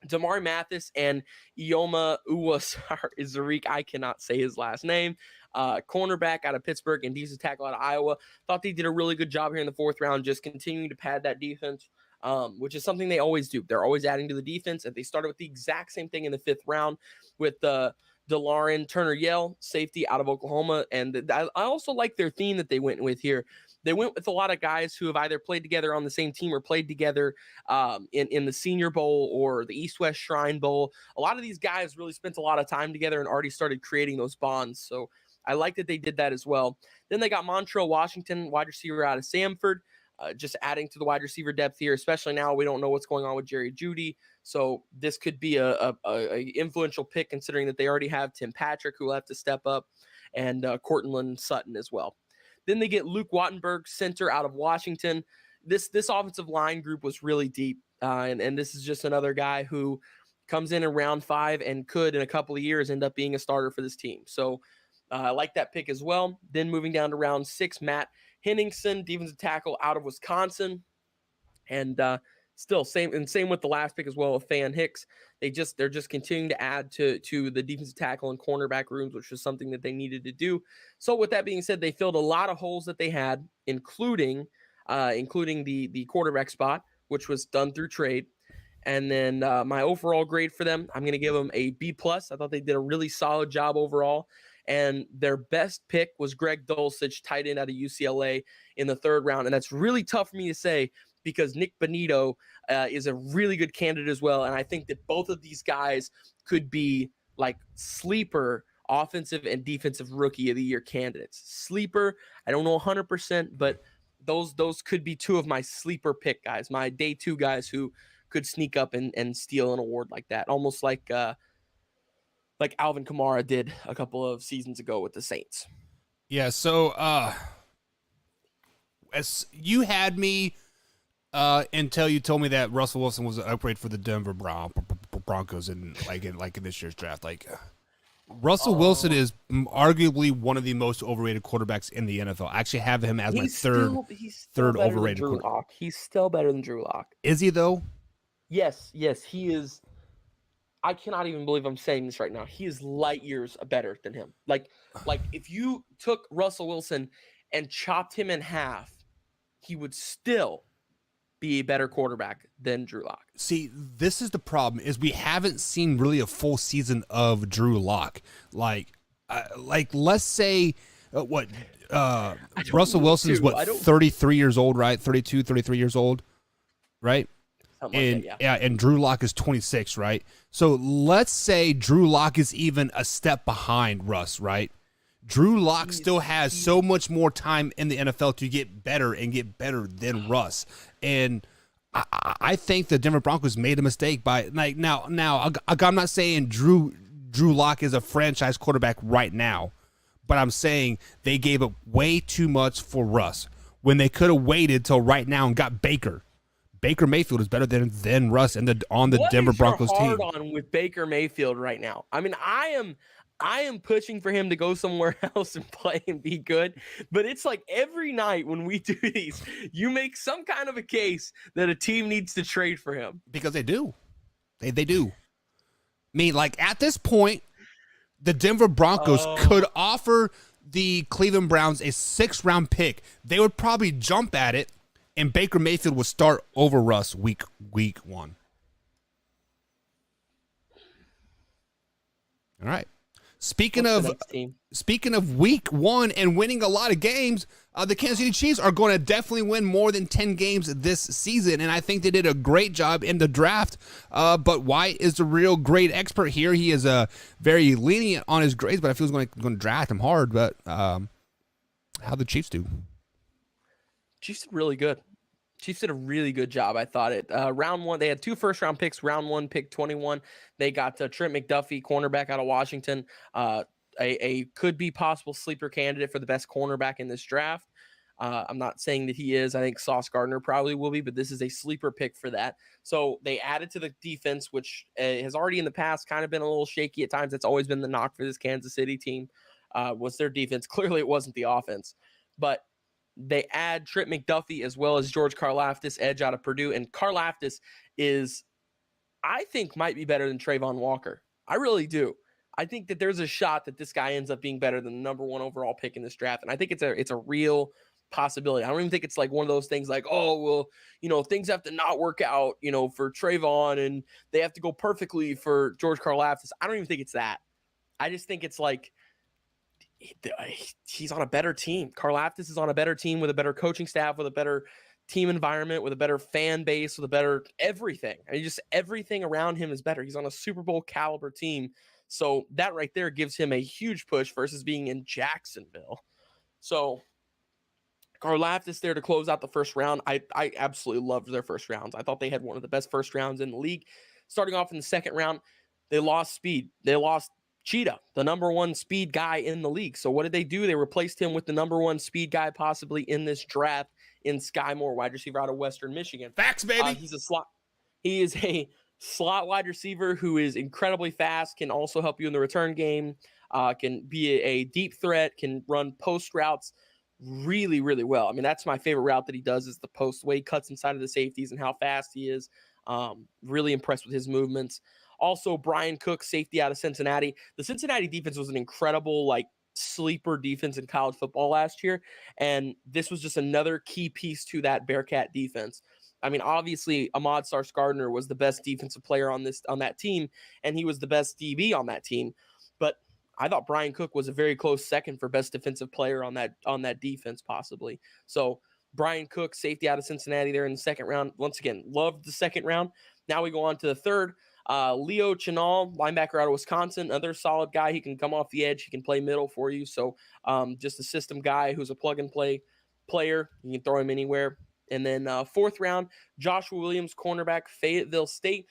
Damari Mathis and Ioma Uwazariq. I cannot say his last name. Cornerback out of Pittsburgh and defensive tackle out of Iowa. Thought they did a really good job here in the 4th round, just continuing to pad that defense, which is something they always do. They're always adding to the defense, and they started with the exact same thing in the 5th round with DeLarin Turner-Yell, safety out of Oklahoma. And I also like their theme that they went with here. They went with a lot of guys who have either played together on the same team or played together in the Senior Bowl or the East-West Shrine Bowl. A lot of these guys really spent a lot of time together and already started creating those bonds. So I like that they did that as well. Then they got Montrell Washington, wide receiver out of Samford, just adding to the wide receiver depth here, especially now we don't know what's going on with Jerry Jeudy. So this could be a influential pick considering that they already have Tim Patrick, who will have to step up, and Cortland Sutton as well. Then they get Luke Wattenberg, center out of Washington. This offensive line group was really deep, and this is just another guy who comes in round 5 and could, in a couple of years, end up being a starter for this team. So I like that pick as well. Then moving down to round 6, Matt Henningsen, defensive tackle out of Wisconsin. And still same with the last pick as well with Fan Hicks. They're just continuing to add to the defensive tackle and cornerback rooms, which was something that they needed to do. So with that being said, they filled a lot of holes that they had, including the quarterback spot, which was done through trade. And then my overall grade for them, I'm going to give them a B+. I thought they did a really solid job overall. And their best pick was Greg Dulcich, tight end out of UCLA in the 3rd round. And that's really tough for me to say because Nick Bonito is a really good candidate as well. And I think that both of these guys could be like sleeper offensive and defensive rookie of the year candidates. Sleeper, I don't know 100%, but those could be 2 of my sleeper pick guys, my day 2 guys who could sneak up and steal an award like that, almost like Alvin Kamara did a couple of seasons ago with the Saints. Yeah, so as you had me until you told me that Russell Wilson was an upgrade for the Denver Broncos in this year's draft. Russell Wilson is arguably one of the most overrated quarterbacks in the NFL. I actually have him as my third overrated quarterback. He's still better than Drew Lock. Is he though? Yes, he is. I cannot even believe I'm saying this right now. He is light years better than him. Like if you took Russell Wilson and chopped him in half, he would still be a better quarterback than Drew Lock. See, this is the problem: is we haven't seen really a full season of Drew Lock. Let's say Russell Wilson is 33 years old, right? 32, 33 years old, right? And Drew Lock is 26, right? So let's say Drew Lock is even a step behind Russ, right? Drew Lock still has so much more time in the NFL to get better than Russ. And I think the Denver Broncos made a mistake by now. I'm not saying Drew Lock is a franchise quarterback right now, but I'm saying they gave up way too much for Russ when they could have waited till right now and got Baker. Baker Mayfield is better than Russ on the Denver Broncos team. What is your hard on with Baker Mayfield right now? I mean, I am pushing for him to go somewhere else and play and be good, but it's like every night when we do these, you make some kind of a case that a team needs to trade for him. Because they do. They do. I mean, like at this point, the Denver Broncos could offer the Cleveland Browns a 6th-round pick. They would probably jump at it, and Baker Mayfield would start over Russ week 1. All right. Speaking of week 1 and winning a lot of games, the Kansas City Chiefs are going to definitely win more than 10 games this season, and I think they did a great job in the draft. But Wyatt is the real grade expert here. He is very lenient on his grades, but I feel he's going to draft him hard. But how the Chiefs do? Chiefs did really good. Chiefs did a really good job, I thought. Round 1, they had 2 first-round picks. Round 1, pick 21. They got Trent McDuffie, cornerback out of Washington, a could-be possible sleeper candidate for the best cornerback in this draft. I'm not saying that he is. I think Sauce Gardner probably will be, but this is a sleeper pick for that. So they added to the defense, which has already in the past kind of been a little shaky at times. That's always been the knock for this Kansas City team, was their defense. Clearly, it wasn't the offense. But they add Trent McDuffie as well as George Karlaftis, edge out of Purdue. And Karlaftis is, I think, might be better than Trayvon Walker. I really do. I think that there's a shot that this guy ends up being better than the number 1 overall pick in this draft. And I think it's a real possibility. I don't even think it's like one of those things like, oh, well, things have to not work out, for Trayvon and they have to go perfectly for George Karlaftis. I don't even think it's that. I just think it's like, he's on a better team. Karlaftis is on a better team with a better coaching staff, with a better team environment, with a better fan base, with a better everything. I mean, just everything around him is better. He's on a Super Bowl caliber team. So that right there gives him a huge push versus being in Jacksonville. So Karlaftis there to close out the first round. I absolutely loved their first rounds. I thought they had one of the best first rounds in the league. Starting off in the second round, they lost speed. They lost Cheetah, the number 1 speed guy in the league. So what did they do? They replaced him with the number 1 speed guy possibly in this draft in Sky Moore, wide receiver out of Western Michigan. Facts, baby. He is a slot wide receiver who is incredibly fast, can also help you in the return game, can be a deep threat, can run post routes really, really well. I mean, that's my favorite route that he does is the post, the way he cuts inside of the safeties and how fast he is. Really impressed with his movements. Also, Brian Cook, safety out of Cincinnati. The Cincinnati defense was an incredible, sleeper defense in college football last year, and this was just another key piece to that Bearcat defense. I mean, obviously, Ahmad Sauce Gardner was the best defensive player on that team, and he was the best DB on that team. But I thought Brian Cook was a very close second for best defensive player on that defense, possibly. So Brian Cook, safety out of Cincinnati, there in the second round. Once again, loved the second round. Now we go on to the third. Leo Chenal, linebacker out of Wisconsin, another solid guy. He can come off the edge. He can play middle for you. So just a system guy who's a plug-and-play player. You can throw him anywhere. And then fourth round, Joshua Williams, cornerback, Fayetteville State.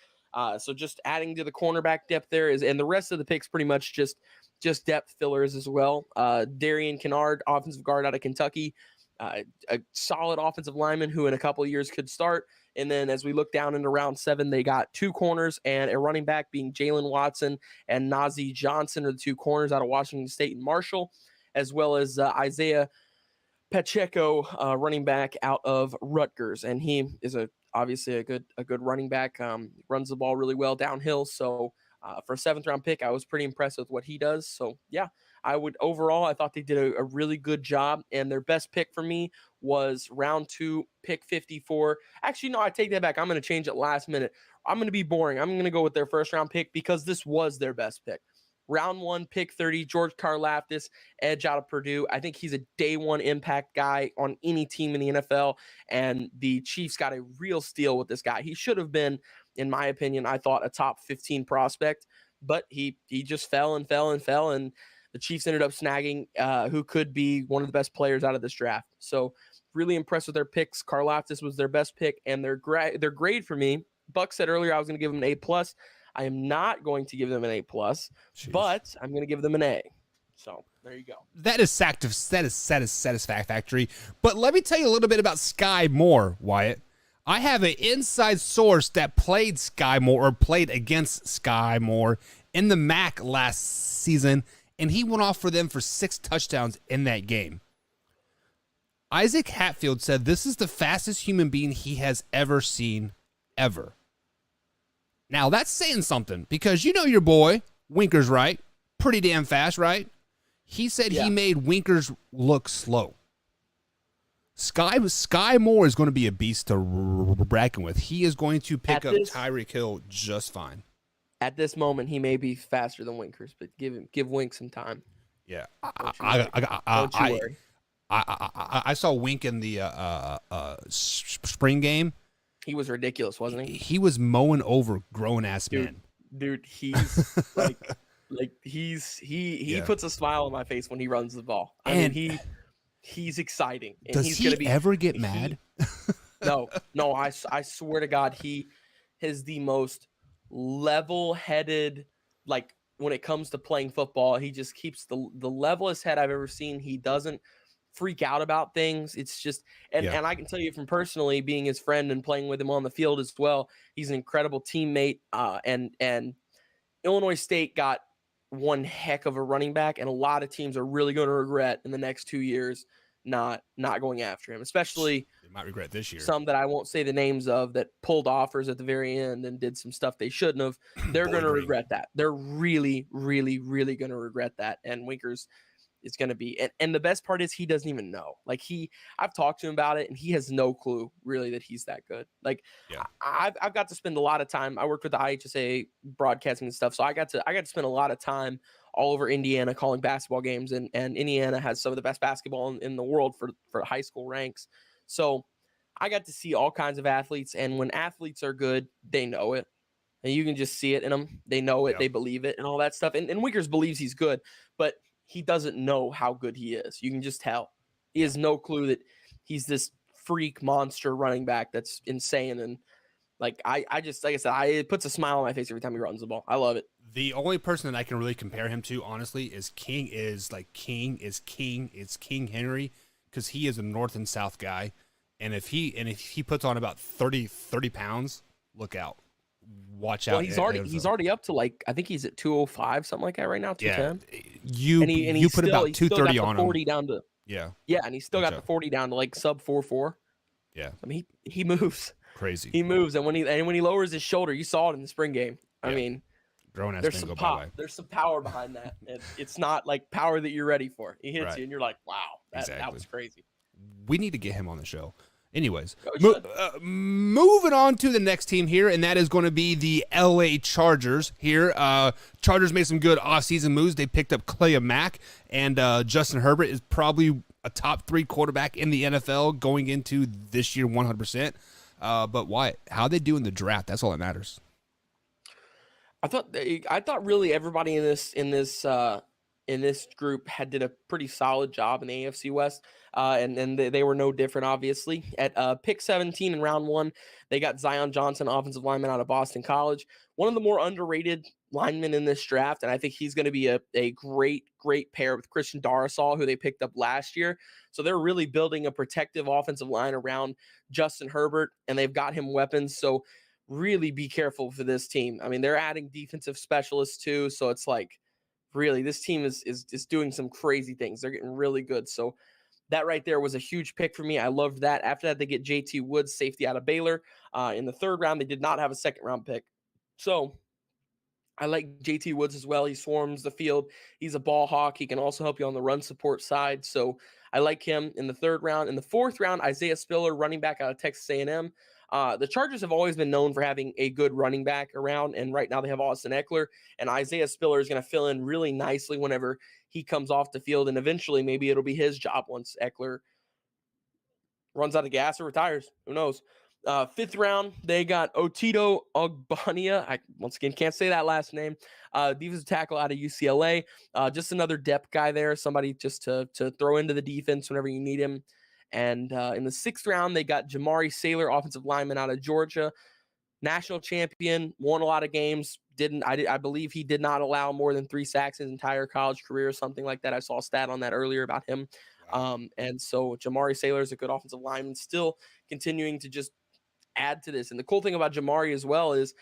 So just adding to the cornerback depth there is, and the rest of the picks pretty much just depth fillers as well. Darian Kennard, offensive guard out of Kentucky. A solid offensive lineman who in a couple of years could start. And then as we look down into round 7, they got 2 corners and a running back being Jalen Watson and Najee Johnson are the 2 corners out of Washington State and Marshall, as well as Isaiah Pacheco, running back out of Rutgers. And he is obviously a good running back, runs the ball really well downhill. So for a 7th round pick, I was pretty impressed with what he does. So yeah, I thought they did a really good job, and their best pick for me was round 2, pick 54. Actually, no, I take that back. I'm going to change it last minute. I'm going to be boring. I'm going to go with their first round pick because this was their best pick. Round 1, pick 30, George Karlaftis, edge out of Purdue. I think he's a day 1 impact guy on any team in the NFL, and the Chiefs got a real steal with this guy. He should have been, in my opinion, I thought a top 15 prospect, but he just fell, and the Chiefs ended up snagging who could be one of the best players out of this draft. So really impressed with their picks. Karlaftis was their best pick, and their grade for me. Buck said earlier I was going to give them an A+. I am not going to give them an A+, but I'm going to give them an A. So there you go. That is satisfactory. But let me tell you a little bit about Sky Moore, Wyatt. I have an inside source that played Sky Moore or played against Sky Moore in the MAC last season, and he went off for them for 6 touchdowns in that game. Isaac Hatfield said this is the fastest human being he has ever seen, ever. Now, that's saying something because you know your boy, Winkers, right? Pretty damn fast, right? He said he made Winkers look slow. Sky Moore is going to be a beast to reckon with. He is going to pick up Tyreek Hill just fine. At this moment, he may be faster than Winkers, but give Wink some time. Yeah, Don't you worry. I saw Wink in the spring game. He was ridiculous, wasn't he? He was mowing over grown ass men. Dude, he's he puts a smile on my face when he runs the ball. I mean, he's exciting. And does he's he gonna be, ever get mad? No. I swear to God, he is the most level-headed. Like when it comes to playing football, he just keeps the levelest head I've ever seen. He doesn't freak out about things. It's just, and I can tell you from personally being his friend and playing with him on the field as well, he's an incredible teammate. And Illinois State got one heck of a running back, and a lot of teams are really going to regret in the next 2 years not going after him, especially they might regret this year. Some that I won't say the names of that pulled offers at the very end and did some stuff they shouldn't have. They're going to regret that. They're really, really, really going to regret that. And Winkers is going to be, and the best part is he doesn't even know. Like I've talked to him about it, and he has no clue really that he's that good. Like I've got to spend a lot of time. I worked with the IHSA broadcasting and stuff, so I got to spend a lot of time all over Indiana calling basketball games, and Indiana has some of the best basketball in the world for high school ranks. So I got to see all kinds of athletes, and when athletes are good, they know it. And you can just see it in them. They know it, they believe it, and all that stuff. And Winkers believes he's good, but he doesn't know how good he is. You can just tell. He has no clue that he's this freak monster running back that's insane. And like I just, like I said, it puts a smile on my face every time he runs the ball. I love it. The only person that I can really compare him to, honestly, is King Henry, because he is a north and south guy. And if he puts on about 30 pounds, look out. Watch out. Well, he's already up to, like, I think he's at 205, something like that right now, 210. Yeah. You put about 230 on 40 him. Down to, yeah, and he's still got the 40 down to like sub 4.4. Yeah. I mean, he moves. Crazy. He moves, and when he lowers his shoulder, you saw it in the spring game. I mean, there's some pop. There's some power behind that. It's not like power that you're ready for. He hits you, and you're like, wow, that was crazy. We need to get him on the show. Anyways, moving on to the next team here, and that is going to be the LA Chargers here. Chargers made some good offseason moves. They picked up Clay Mack, and Justin Herbert is probably a top 3 quarterback in the NFL going into this year 100%. But Wyatt, how they do in the draft, that's all that matters. I thought really everybody in this group did a pretty solid job in the AFC West, and they were no different, obviously. At pick 17 in round 1, they got Zion Johnson, offensive lineman out of Boston College, one of the more underrated linemen in this draft, and I think he's going to be a great pair with Christian Darrisaw, who they picked up last year. So they're really building a protective offensive line around Justin Herbert, and they've got him weapons. So really be careful for this team. I mean, they're adding defensive specialists too, so it's like, really, this team is doing some crazy things. They're getting really good. So that right there was a huge pick for me. I loved that. After that, they get JT Woods, safety out of Baylor. In the 3rd round, they did not have a 2nd round pick. So I like JT Woods as well. He swarms the field. He's a ball hawk. He can also help you on the run support side. So I like him in the 3rd round. In the 4th round, Isaiah Spiller, running back out of Texas A&M. The Chargers have always been known for having a good running back around, and right now they have Austin Eckler, and Isaiah Spiller is going to fill in really nicely whenever he comes off the field, and eventually maybe it'll be his job once Eckler runs out of gas or retires. Who knows? 5th round, they got Otito Ogbonnia. I, once again, can't say that last name. Defensive tackle out of UCLA. Just another depth guy there, somebody just to throw into the defense whenever you need him. And in the 6th round, they got Jamari Sailor, offensive lineman out of Georgia, national champion, won a lot of games. I believe he did not allow more than 3 sacks his entire college career or something like that. I saw a stat on that earlier about him. Wow. And so Jamari Sailor is a good offensive lineman, still continuing to just add to this. And the cool thing about Jamari as well is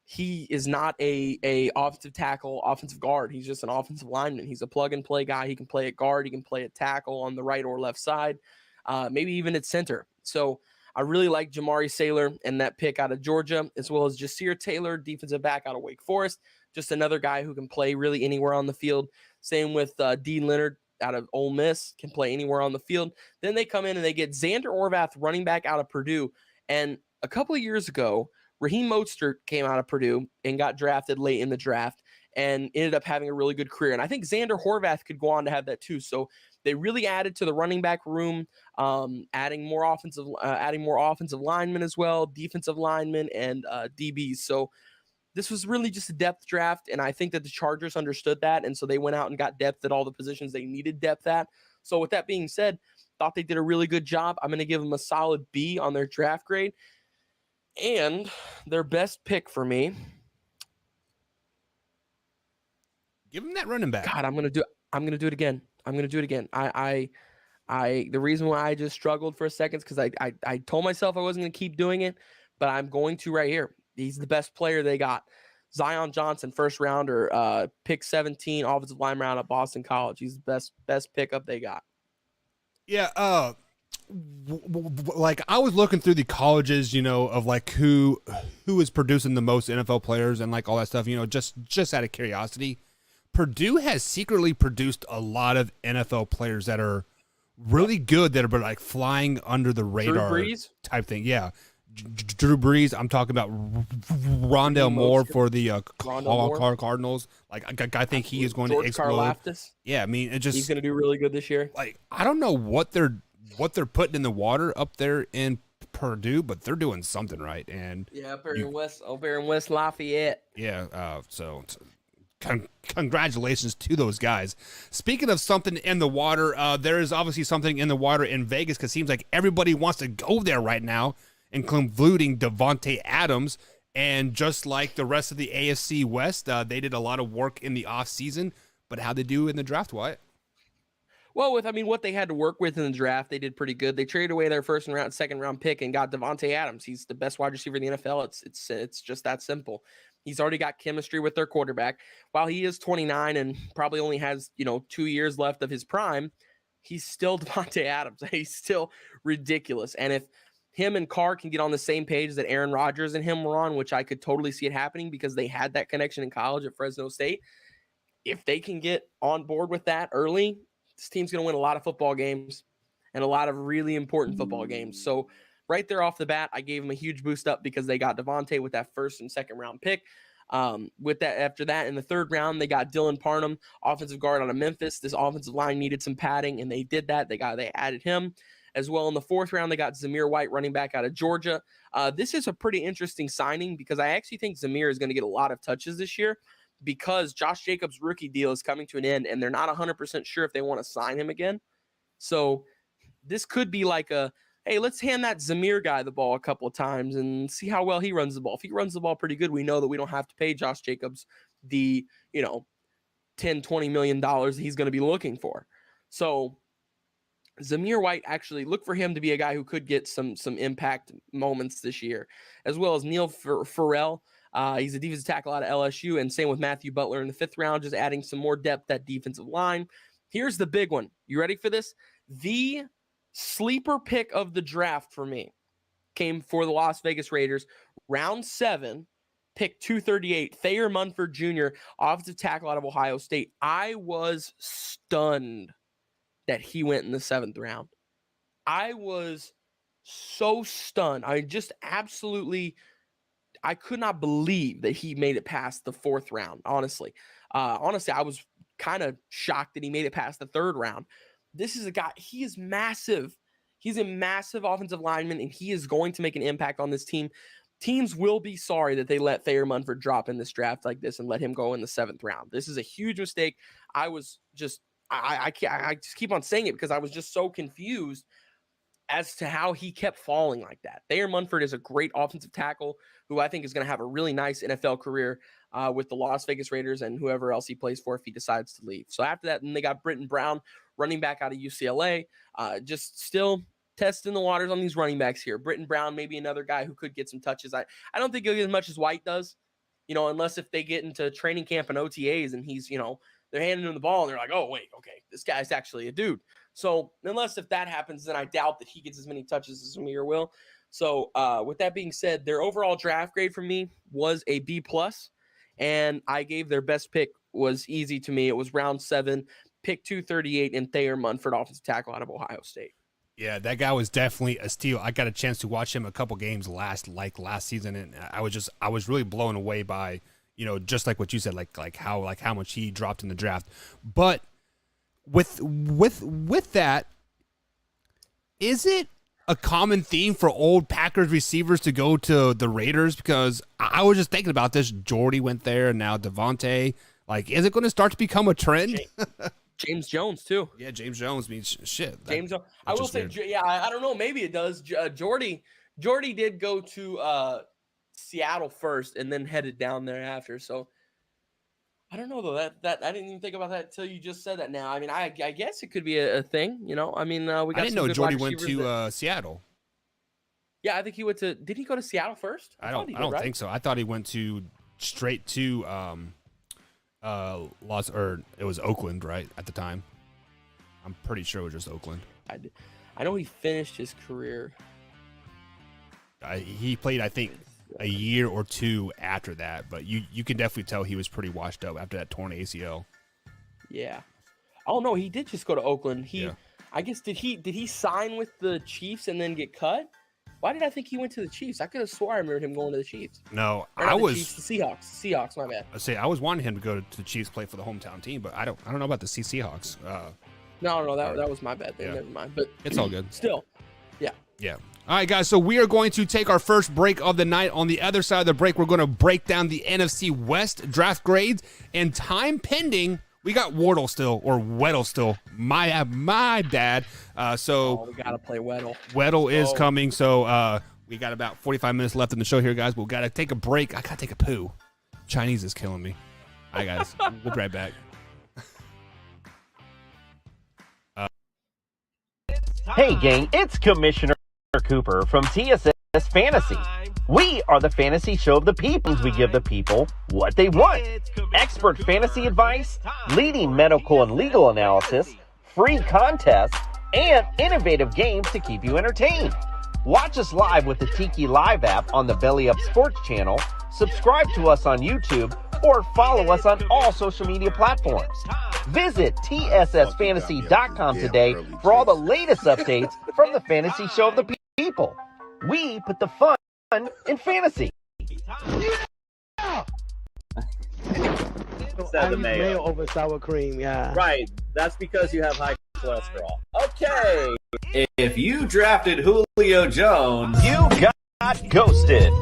he is not a offensive tackle, offensive guard. He's just an offensive lineman. He's a plug and play guy. He can play at guard. He can play at tackle on the right or left side, maybe even at center. So I really like Jamari Sailor and that pick out of Georgia, as well as Jasir Taylor, defensive back out of Wake Forest. Just another guy who can play really anywhere on the field. Same with D. Leonard out of Ole Miss, can play anywhere on the field. Then they come in and they get Xander Orvath, running back out of Purdue. And a couple of years ago, Raheem Mostert came out of Purdue and got drafted late in the draft and ended up having a really good career. And I think Xander Horvath could go on to have that too. So they really added to the running back room, adding more offensive linemen as well, defensive linemen, and DBs. So this was really just a depth draft, and I think that the Chargers understood that, and so they went out and got depth at all the positions they needed depth at. So with that being said, thought they did a really good job. I'm going to give them a solid B on their draft grade. And their best pick for me. Give him that running back. God, I'm gonna do it again. The reason why I just struggled for a second is because I told myself I wasn't gonna keep doing it, but I'm going to right here. He's the best player they got. Zion Johnson, first rounder, pick 17, offensive line round at Boston College. He's the best pickup they got. Yeah, like I was looking through the colleges, of like who is producing the most NFL players and like all that stuff, just out of curiosity. Purdue has secretly produced a lot of NFL players that are really good, that are like flying under the radar type thing. Yeah. Drew Brees. I'm talking about Rondale Moore for the Cardinals. Like I think he is going to explode. Karlaftis. Yeah, I mean, he's going to do really good this year. Like I don't know what they're putting in the water up there in Purdue, but they're doing something right. And yeah, up there in West Lafayette. Yeah, so congratulations to those guys. Speaking of something in the water, there is obviously something in the water in Vegas because it seems like everybody wants to go there right now, including Davante Adams. And just like the rest of the AFC West, they did a lot of work in the offseason. But how'd they do in the draft, Wyatt? Well, what they had to work with in the draft, they did pretty good. They traded away their second round pick and got Davante Adams. He's the best wide receiver in the NFL. It's just that simple. He's already got chemistry with their quarterback. While he is 29 and probably only has 2 years left of his prime, he's still Davante Adams. He's still ridiculous. And if him and Carr can get on the same page that Aaron Rodgers and him were on, which I could totally see it happening because they had that connection in college at Fresno State. If they can get on board with that early, this team's going to win a lot of football games and a lot of really important football games. So right there off the bat, I gave them a huge boost up because they got Davante with that first and second round pick. With that, after that, in the third round, they got Dylan Parham, offensive guard out of Memphis. This offensive line needed some padding, and they did that. They added him as well. In the fourth round, they got Zamir White, running back out of Georgia. This is a pretty interesting signing because I actually think Zamir is going to get a lot of touches this year, because Josh Jacobs' rookie deal is coming to an end, and they're not 100% sure if they want to sign him again. So this could be like hey, let's hand that Zamir guy the ball a couple of times and see how well he runs the ball. If he runs the ball pretty good, we know that we don't have to pay Josh Jacobs the, $10, $20 million that he's going to be looking for. So Zamir White, actually look for him to be a guy who could get some impact moments this year, as well as Neil Farrell. He's a defensive tackle out of LSU, and same with Matthew Butler in the fifth round, just adding some more depth at defensive line. Here's the big one. You ready for this? The sleeper pick of the draft for me came for the Las Vegas Raiders. Round 7, pick 238, Thayer Munford Jr., offensive tackle out of Ohio State. I was stunned that he went in the 7th round. I was so stunned. I could not believe that he made it past the 4th round, honestly. I was kind of shocked that he made it past the 3rd round. This is a guy, he is massive. He's a massive offensive lineman, and he is going to make an impact on this team. Teams will be sorry that they let Thayer Munford drop in this draft like this and let him go in the 7th round. This is a huge mistake. I just keep on saying it because I was just so confused. as to how he kept falling like that. Thayer Munford is a great offensive tackle who I think is going to have a really nice NFL career with the Las Vegas Raiders and whoever else he plays for if he decides to leave. So after that, then they got Britton Brown, running back out of UCLA, just still testing the waters on these running backs here. Britton Brown, maybe another guy who could get some touches. I don't think he'll get as much as Wyatt does, unless if they get into training camp and OTAs and he's, they're handing him the ball and they're like, oh, wait, okay, this guy's actually a dude. So unless if that happens, then I doubt that he gets as many touches as Amir will. So with that being said, their overall draft grade for me was a B+, and I gave their best pick was easy to me. It was round 7, pick 238, and Thayer Munford, offensive tackle out of Ohio State. Yeah, that guy was definitely a steal. I got a chance to watch him a couple games last season, and I was really blown away by, just like what you said, like how much he dropped in the draft. But with that, is it a common theme for old Packers receivers to go to the Raiders? Because I was just thinking about this. Jordy went there, and now Devontae. Like, is it going to start to become a trend? James Jones too. Yeah, James Jones means shit. James Jones. I will say, yeah, I don't know. Maybe it does. Jordy did go to Seattle first and then headed down there after. So I don't know though. That I didn't even think about that until you just said that. Now, I mean, I guess it could be a thing. We got. I didn't know Jordy went to Seattle. Yeah, I think he went to. Did he go to Seattle first? I don't think so. I thought he went straight to it was Oakland, right, at the time. I'm pretty sure it was just Oakland. I know he finished his career. He played, I think, a year or two after that, but you can definitely tell he was pretty washed up after that torn ACL. Yeah. Oh no, he did just go to Oakland. I guess did he sign with the Chiefs and then get cut? Why did I think he went to the Chiefs? I could have swore I remembered him going to the Chiefs. No, the Seahawks. Seahawks, my bad. I was wanting him to go to the Chiefs, play for the hometown team, but I don't know about the Seahawks. No, that was my bad thing. Yeah. Never mind. But it's all good. Still, yeah. Yeah. All right, guys. So we are going to take our first break of the night. On the other side of the break, we're going to break down the NFC West draft grades and time pending. We got Weddle still. My bad. So we gotta play Weddle. Weddle is coming. So we got about 45 minutes left in the show here, guys. But we gotta take a break. I gotta take a poo. Chinese is killing me. All right, guys. We'll be right back. Hey, gang! It's Commissioner Cooper from TSS Fantasy. We are the fantasy show of the people. We give the people what they want. Expert fantasy advice, leading medical and legal analysis, free contests, and innovative games to keep you entertained. Watch us live with the Tiki Live app on the Belly Up Sports channel, subscribe to us on YouTube, or follow us on all social media platforms. Visit TSSFantasy.com today for all the latest updates from the fantasy show of the people. We put the fun in fantasy. I use mayo over sour cream, yeah. Right. That's because you have high cholesterol. Okay. If you drafted Julio Jones, you got ghosted.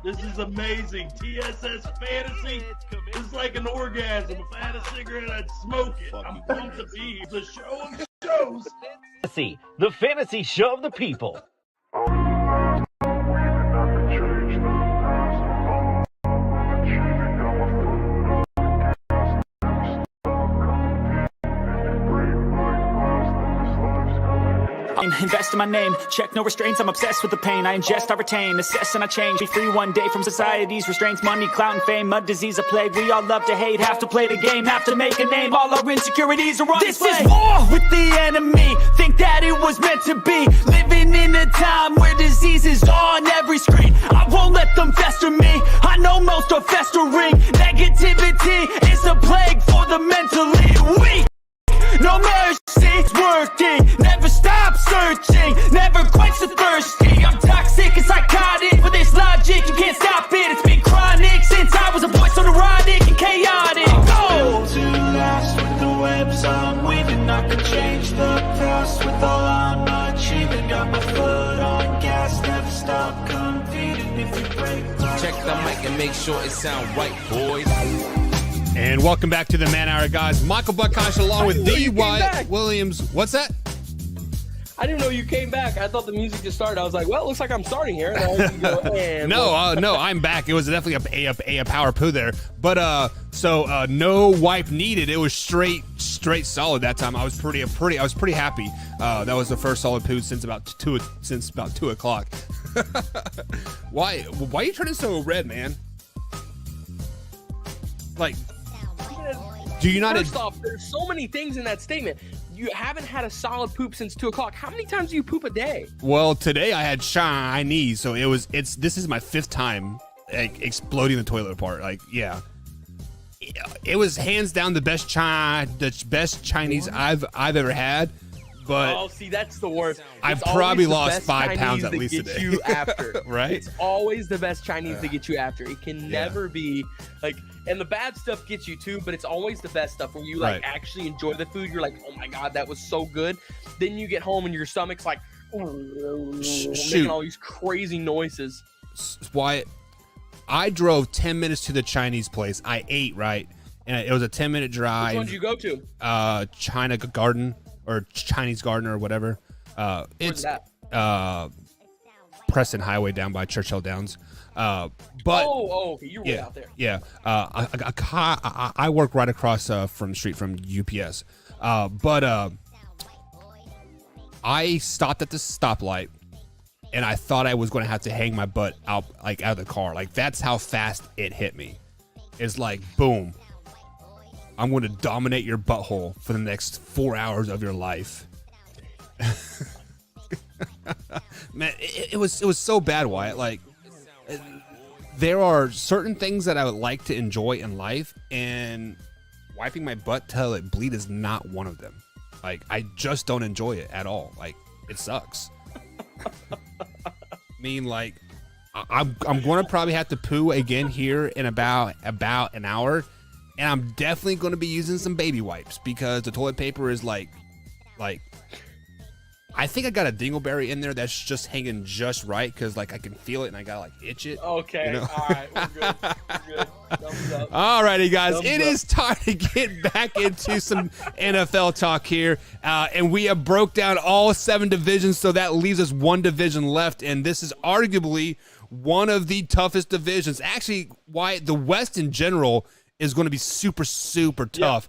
This is amazing. TSS Fantasy is like an orgasm. If I had a cigarette, I'd smoke it. I'm pumped to be here. The show of shows. The fantasy show of the people. Invest in my name, check no restraints, I'm obsessed with the pain. I ingest, I retain, assess and I change. Be free one day from society's restraints. Money, clout and fame, mud, disease, a plague. We all love to hate, have to play the game, have to make a name. All our insecurities are on display. This is war with the enemy, think that it was meant to be. Living in a time where disease is on every screen. I won't let them fester me, I know most are festering. Negativity is a plague for the mentally weak. No mercy, it's working, never stop searching, never quite so thirsty. I'm toxic and psychotic, with this logic, you can't stop it. It's been chronic since I was a boy, so neurotic and chaotic. Go! To last with the webs I'm weaving, I can change the past with all I'm achieving. Got my foot on gas, never stop competing if you break. Check the mic and make make sure it sound right, boys. And welcome back to the Man Hour, guys. Michael Buckhouse along with the Wyatt Williams. What's that? I didn't know you came back. I thought the music just started. I was like, well, it looks like I'm starting here. And go, no, I'm back. It was definitely a power poo there. But so no wipe needed. It was straight solid that time. I was pretty happy. That was the first solid poo since about 2 o'clock. Why are you turning so red, man? Like, do you not? First off, there's so many things in that statement. You haven't had a solid poop since 2 o'clock. How many times do you poop a day? Well, today I had Chinese, so this is my 5th time exploding the toilet apart. Like, yeah, it was hands down the best Chinese I've ever had. But see, that's the worst. I've probably lost 5 pounds at least today. You after, right? It's always the best Chinese to get you after. It can never be like, and the bad stuff gets you too, but it's always the best stuff when you actually enjoy the food. You're like, oh my god, that was so good. Then you get home and your stomach's like, making all these crazy noises. Wyatt, I drove 10 minutes to the Chinese place. I ate, right, and it was a 10-minute drive. Which one did you go to? China Garden. Or Chinese Garden or whatever. It's Preston Highway down by Churchill Downs. But okay, you're way out there. Yeah, I work right across from the street from UPS. But I stopped at the stoplight, and I thought I was going to have to hang my butt out of the car. Like, that's how fast it hit me. It's like, boom. I'm going to dominate your butthole for the next 4 hours of your life. Man, it was so bad, Wyatt. Like, there are certain things that I would like to enjoy in life, and wiping my butt till it bleed is not one of them. Like, I just don't enjoy it at all. Like, it sucks. I mean, like, I'm going to probably have to poo again here in about an hour. And I'm definitely going to be using some baby wipes because the toilet paper is like, I think I got a dingleberry in there that's just hanging just right because, like, I can feel it and I got to, like, itch it. Okay, you know? all right, we're good. We're good. Thumbs up. All righty, guys. Thumbs It up. is time to get back into some NFL talk here. And we have broke down all 7 divisions, so that leaves us 1 division left. And this is arguably one of the toughest divisions. Actually, the West in general is going to be super, super tough.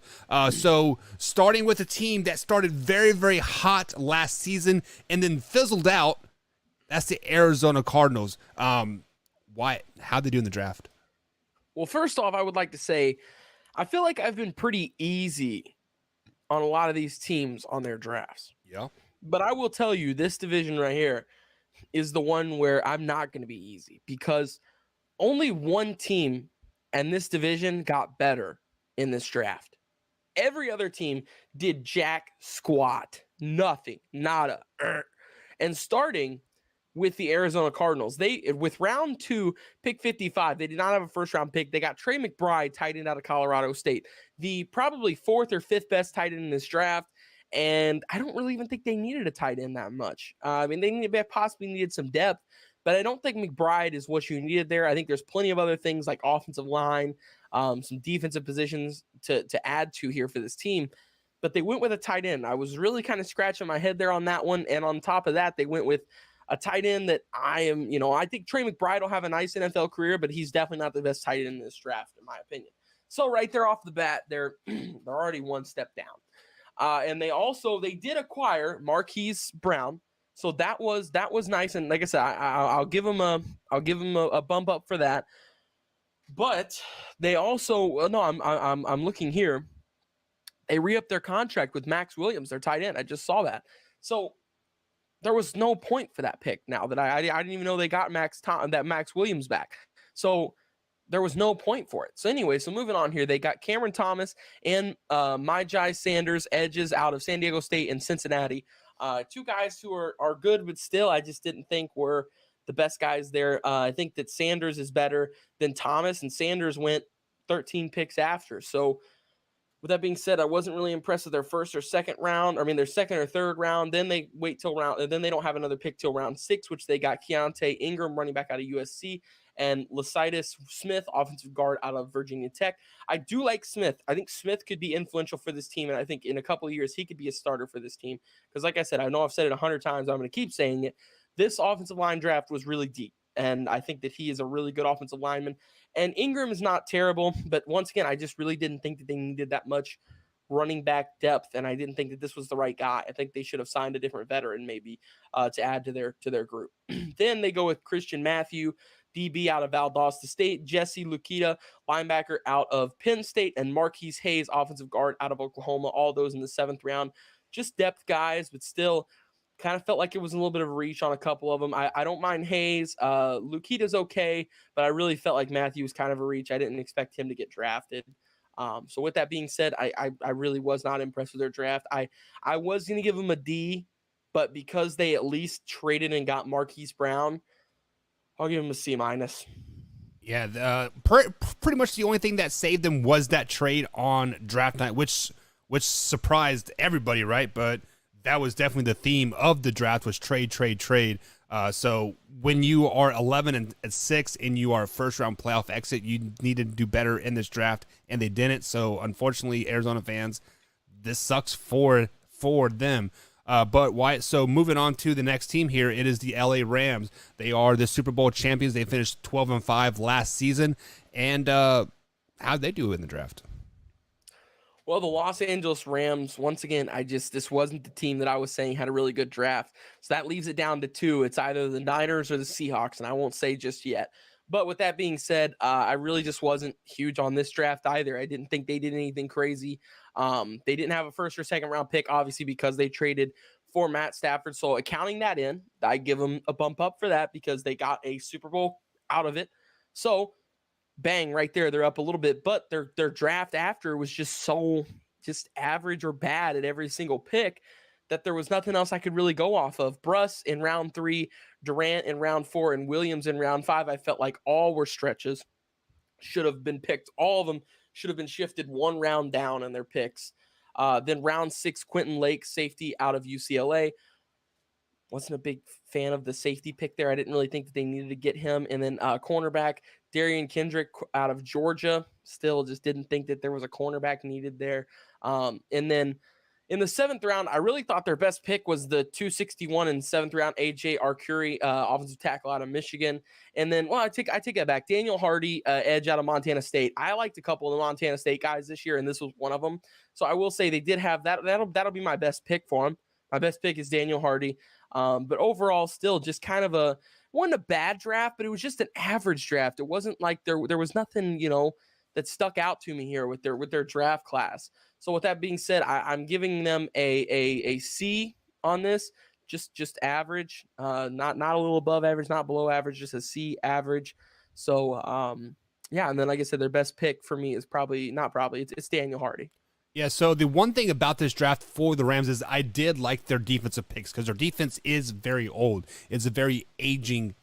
So starting with a team that started very, very hot last season and then fizzled out, that's the Arizona Cardinals. Wyatt, how'd they do in the draft? Well, first off, I would like to say, I feel like I've been pretty easy on a lot of these teams on their drafts. Yeah. But I will tell you, this division right here is the one where I'm not going to be easy because only one team and this division got better in this draft. Every other team did jack squat, nothing, nada. And starting with the Arizona Cardinals, with round 2, pick 55, they did not have a first-round pick. They got Trey McBride, tight end out of Colorado State, the probably 4th or 5th best tight end in this draft. And I don't really even think they needed a tight end that much. I mean, they possibly needed some depth, but I don't think McBride is what you needed there. I think there's plenty of other things like offensive line, some defensive positions to add to here for this team. But they went with a tight end. I was really kind of scratching my head there on that one. And on top of that, they went with a tight end that I think Trey McBride will have a nice NFL career, but he's definitely not the best tight end in this draft, in my opinion. So right there off the bat, they're already one step down. And they did acquire Marquise Brown. So that was nice, and like I said, I'll give him a bump up for that. But they also I'm looking here. They re-upped their contract with Max Williams, their tight end. I just saw that. So there was no point for that pick. Now that I didn't even know they got Max Williams back. So there was no point for it. So anyway, moving on here, they got Cameron Thomas and Myjai Sanders, edges out of San Diego State and Cincinnati. 2 guys who are good, but still I just didn't think were the best guys there. I think that Sanders is better than Thomas, and Sanders went 13 picks after. So with that being said, I wasn't really impressed with their first or second round. I mean, their second or third round. Then they wait till round, and then they don't have another pick till round 6, which they got Keontae Ingram, running back out of USC, and Lecitus Smith, offensive guard out of Virginia Tech. I do like Smith. I think Smith could be influential for this team, and I think in a couple of years he could be a starter for this team. Because like I said, I know I've said it 100 times, I'm going to keep saying it. This offensive line draft was really deep, and I think that he is a really good offensive lineman. And Ingram is not terrible, but once again, I just really didn't think that they needed that much running back depth, and I didn't think that this was the right guy. I think they should have signed a different veteran maybe to add to their group. Then they go with Christian Matthew, DB out of Valdosta State, Jesse Lukita, linebacker out of Penn State, and Marquise Hayes, offensive guard out of Oklahoma, all those in the 7th round. Just depth guys, but still kind of felt like it was a little bit of a reach on a couple of them. I don't mind Hayes. Lukita's okay, but I really felt like Matthew was kind of a reach. I didn't expect him to get drafted. So with that being said, I really was not impressed with their draft. I was going to give them a D, but because they at least traded and got Marquise Brown, I'll give them a C-. Yeah, pretty much the only thing that saved them was that trade on draft night, which surprised everybody, right? But that was definitely the theme of the draft, was trade. So when you are 11-6 and you are a first-round playoff exit, you need to do better in this draft, and they didn't. So unfortunately, Arizona fans, this sucks for them. But Wyatt, so moving on to the next team here, it is the LA Rams. They are the Super Bowl champions. They finished 12-5 last season. And how'd they do in the draft? Well, the Los Angeles Rams, once again, this wasn't the team that I was saying had a really good draft. So that leaves it down to 2. It's either the Niners or the Seahawks, and I won't say just yet. But with that being said, I really just wasn't huge on this draft either. I didn't think they did anything crazy. They didn't have a first or second round pick, obviously, because they traded for Matt Stafford. So accounting that in, I give them a bump up for that because they got a Super Bowl out of it. So bang, right there, they're up a little bit. But their draft after was just average or bad at every single pick that there was nothing else I could really go off of. Bruss in round 3, Durant in round 4, and Williams in round 5. I felt like all were stretches. Should have been picked. All of them should have been shifted one round down in their picks. Then round 6, Quentin Lake, safety out of UCLA. Wasn't a big fan of the safety pick there. I didn't really think that they needed to get him. And then cornerback, Darian Kendrick out of Georgia. Still just didn't think that there was a cornerback needed there. And then in the 7th round, I really thought their best pick was the 261 in 7th round, A.J. Arcuri, offensive tackle out of Michigan. And then, I take that back. Daniel Hardy, edge out of Montana State. I liked a couple of the Montana State guys this year, and this was one of them. So I will say they did have that. That'll be my best pick for them. My best pick is Daniel Hardy. But overall, still just kind of wasn't a bad draft, but it was just an average draft. It wasn't like there was nothing, that stuck out to me here with their draft class. So with that being said, I'm giving them a C on this, just average, not a little above average, not below average, just a C average. So yeah, and then like I said, their best pick for me is it's Daniel Hardy. Yeah, so the one thing about this draft for the Rams is I did like their defensive picks because their defense is very old. It's a very aging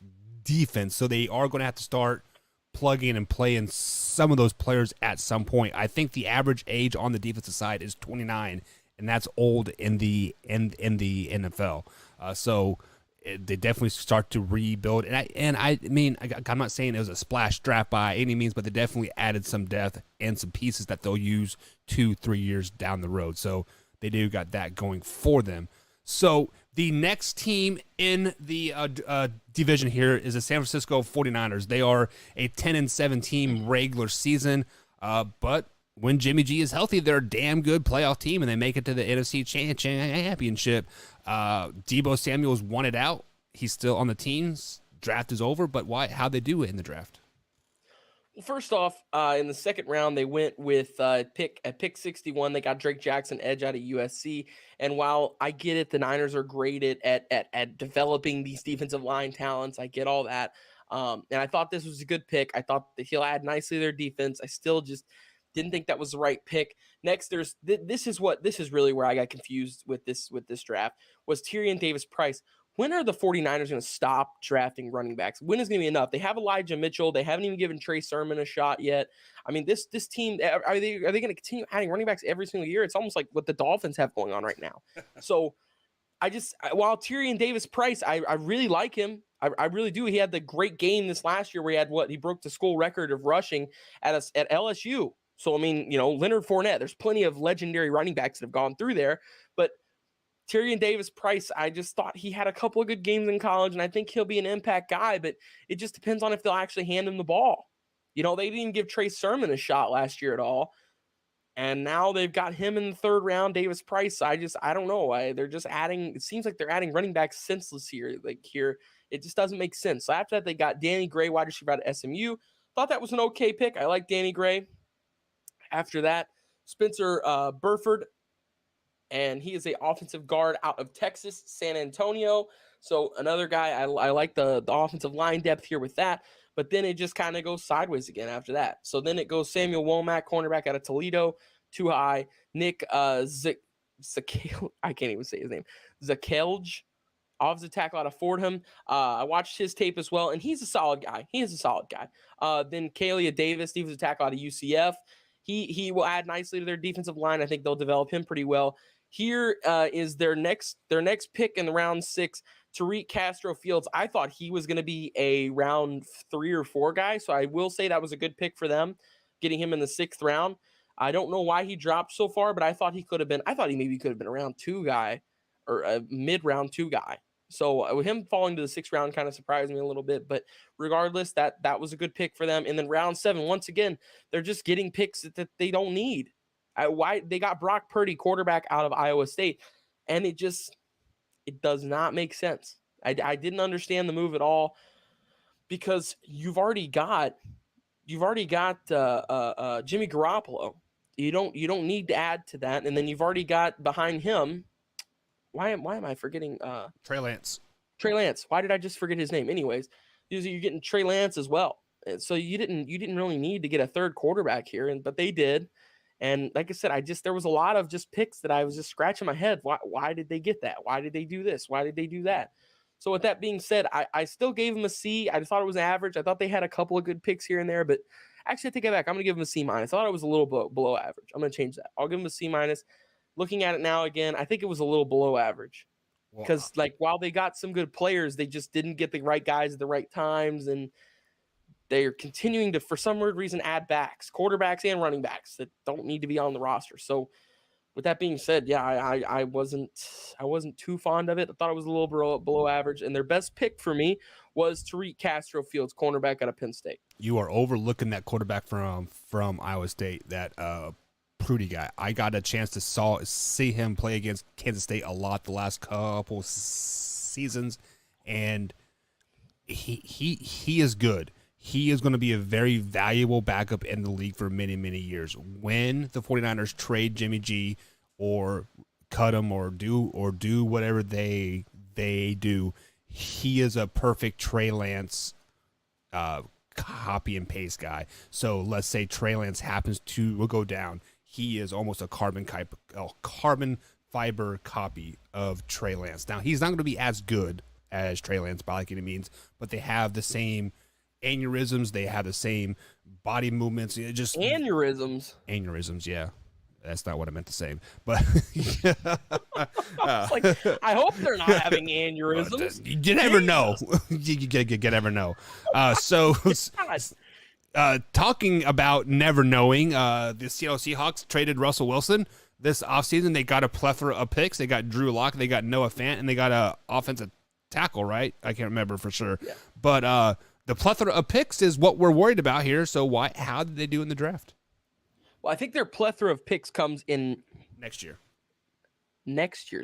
defense, so they are going to have to start plugging and playing some of those players at some point. I think the average age on the defensive side is 29, and that's old in the NFL. So they definitely start to rebuild. And I mean, I'm not saying it was a splash draft by any means, but they definitely added some depth and some pieces that they'll use 2-3 years down the road. So they do got that going for them. So the next team in the division here is the San Francisco 49ers. They are a 10-7 team regular season, but when Jimmy G is healthy, they're a damn good playoff team, and they make it to the NFC Championship. Deebo Samuel's won it out. He's still on the teams. Draft is over, but how'd they do in the draft? Well, first off, in the 2nd round, they went with pick 61. They got Drake Jackson, edge out of USC. And while I get it, the Niners are great at developing these defensive line talents. I get all that. And I thought this was a good pick. I thought that he'll add nicely to their defense. I still just didn't think that was the right pick. Next, this is really where I got confused with this draft, was Tyrion Davis-Price. When are the 49ers going to stop drafting running backs? When is going to be enough? They have Elijah Mitchell. They haven't even given Trey Sermon a shot yet. I mean, this team, are they going to continue adding running backs every single year? It's almost like what the Dolphins have going on right now. So while Tyrion Davis-Price, I really like him. I really do. He had the great game this last year where he had he broke the school record of rushing at LSU. So, I mean, Leonard Fournette, there's plenty of legendary running backs that have gone through there. But Tyrion Davis-Price, I just thought he had a couple of good games in college, and I think he'll be an impact guy, but it just depends on if they'll actually hand him the ball. They didn't even give Trey Sermon a shot last year at all. And now they've got him in the third round, Davis-Price. I don't know. They're just adding, it seems like they're adding running backs senseless here. It just doesn't make sense. So after that, they got Danny Gray, wide receiver out of SMU. Thought that was an okay pick. I like Danny Gray. After that, Spencer Burford, and he is an offensive guard out of Texas, San Antonio. So another guy, I like the offensive line depth here with that. But then it just kind of goes sideways again after that. So then it goes Samuel Womack, cornerback out of Toledo, too high. Nick Zakelj, I can't even say his name. Zakelj, offensive tackle out of Fordham. I watched his tape as well, and he's a solid guy. He is a solid guy. Then Kalia Davis, defensive tackle out of UCF. He will add nicely to their defensive line. I think they'll develop him pretty well. Here is their next pick in the round 6. Tariq Castro-Fields, I thought he was going to be a round 3 or 4 guy, so I will say that was a good pick for them, getting him in the 6th round. I don't know why he dropped so far, but I thought he maybe could have been a round 2 guy or a mid-round 2 guy. So him falling to the 6th round kind of surprised me a little bit, but regardless, that was a good pick for them. And then round 7, once again, they're just getting picks that they don't need. Why they got Brock Purdy, quarterback out of Iowa State, and it does not make sense. I didn't understand the move at all, because you've already got Jimmy Garoppolo. You don't need to add to that, and then you've already got behind him. Why am I forgetting Trey Lance? Trey Lance. Why did I just forget his name? Anyways, you're getting Trey Lance as well. And so you didn't really need to get a third quarterback here, but they did. And like I said, there was a lot of just picks that I was just scratching my head. Why did they get that? Why did they do this? Why did they do that? So with that being said, I still gave them a C. I just thought it was average. I thought they had a couple of good picks here and there, but actually I take it back. I'm going to give them a C-. I thought it was a little below average. I'm going to change that. I'll give them a C-. Looking at it now again, I think it was a little below average, because while they got some good players, they just didn't get the right guys at the right times, and they are continuing to, for some weird reason, add backs, quarterbacks and running backs that don't need to be on the roster. So with that being said, yeah, I wasn't too fond of it. I thought it was a little below average, and their best pick for me was Tariq Castro-Fields, cornerback out of Penn State. You are overlooking that quarterback from Iowa State, that Prudy guy. I got a chance to see him play against Kansas State a lot the last couple seasons, and he is good. He is going to be a very valuable backup in the league for many, many years. When the 49ers trade Jimmy G or cut him or do whatever they do, he is a perfect Trey Lance copy and paste guy. So let's say Trey Lance will go down. He is almost a carbon fiber copy of Trey Lance. Now, he's not going to be as good as Trey Lance by any means, but they have the same aneurysms. They have the same body movements. Aneurysms, yeah. That's not what I meant to say, but I hope they're not having aneurysms. You never know. You never know. Talking about never knowing, the Seattle Seahawks traded Russell Wilson this offseason. They got a plethora of picks. They got Drew Lock, they got Noah Fant, and they got a offensive tackle, right? I can't remember for sure. Yeah. But the plethora of picks is what we're worried about here. So how did they do in the draft? Well, I think their plethora of picks comes in next year's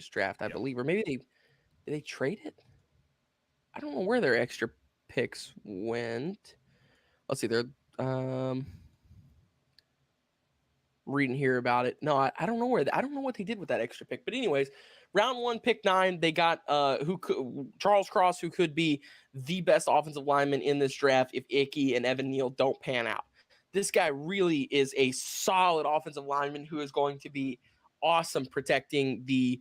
draft, I believe, or maybe did they trade it? I don't know where their extra picks went. Let's see. They're reading here about it. No, I don't know I don't know what they did with that extra pick. But anyways, round 1, pick 9, they got Charles Cross, who could be the best offensive lineman in this draft if Ickey and Evan Neal don't pan out. This guy really is a solid offensive lineman who is going to be awesome protecting the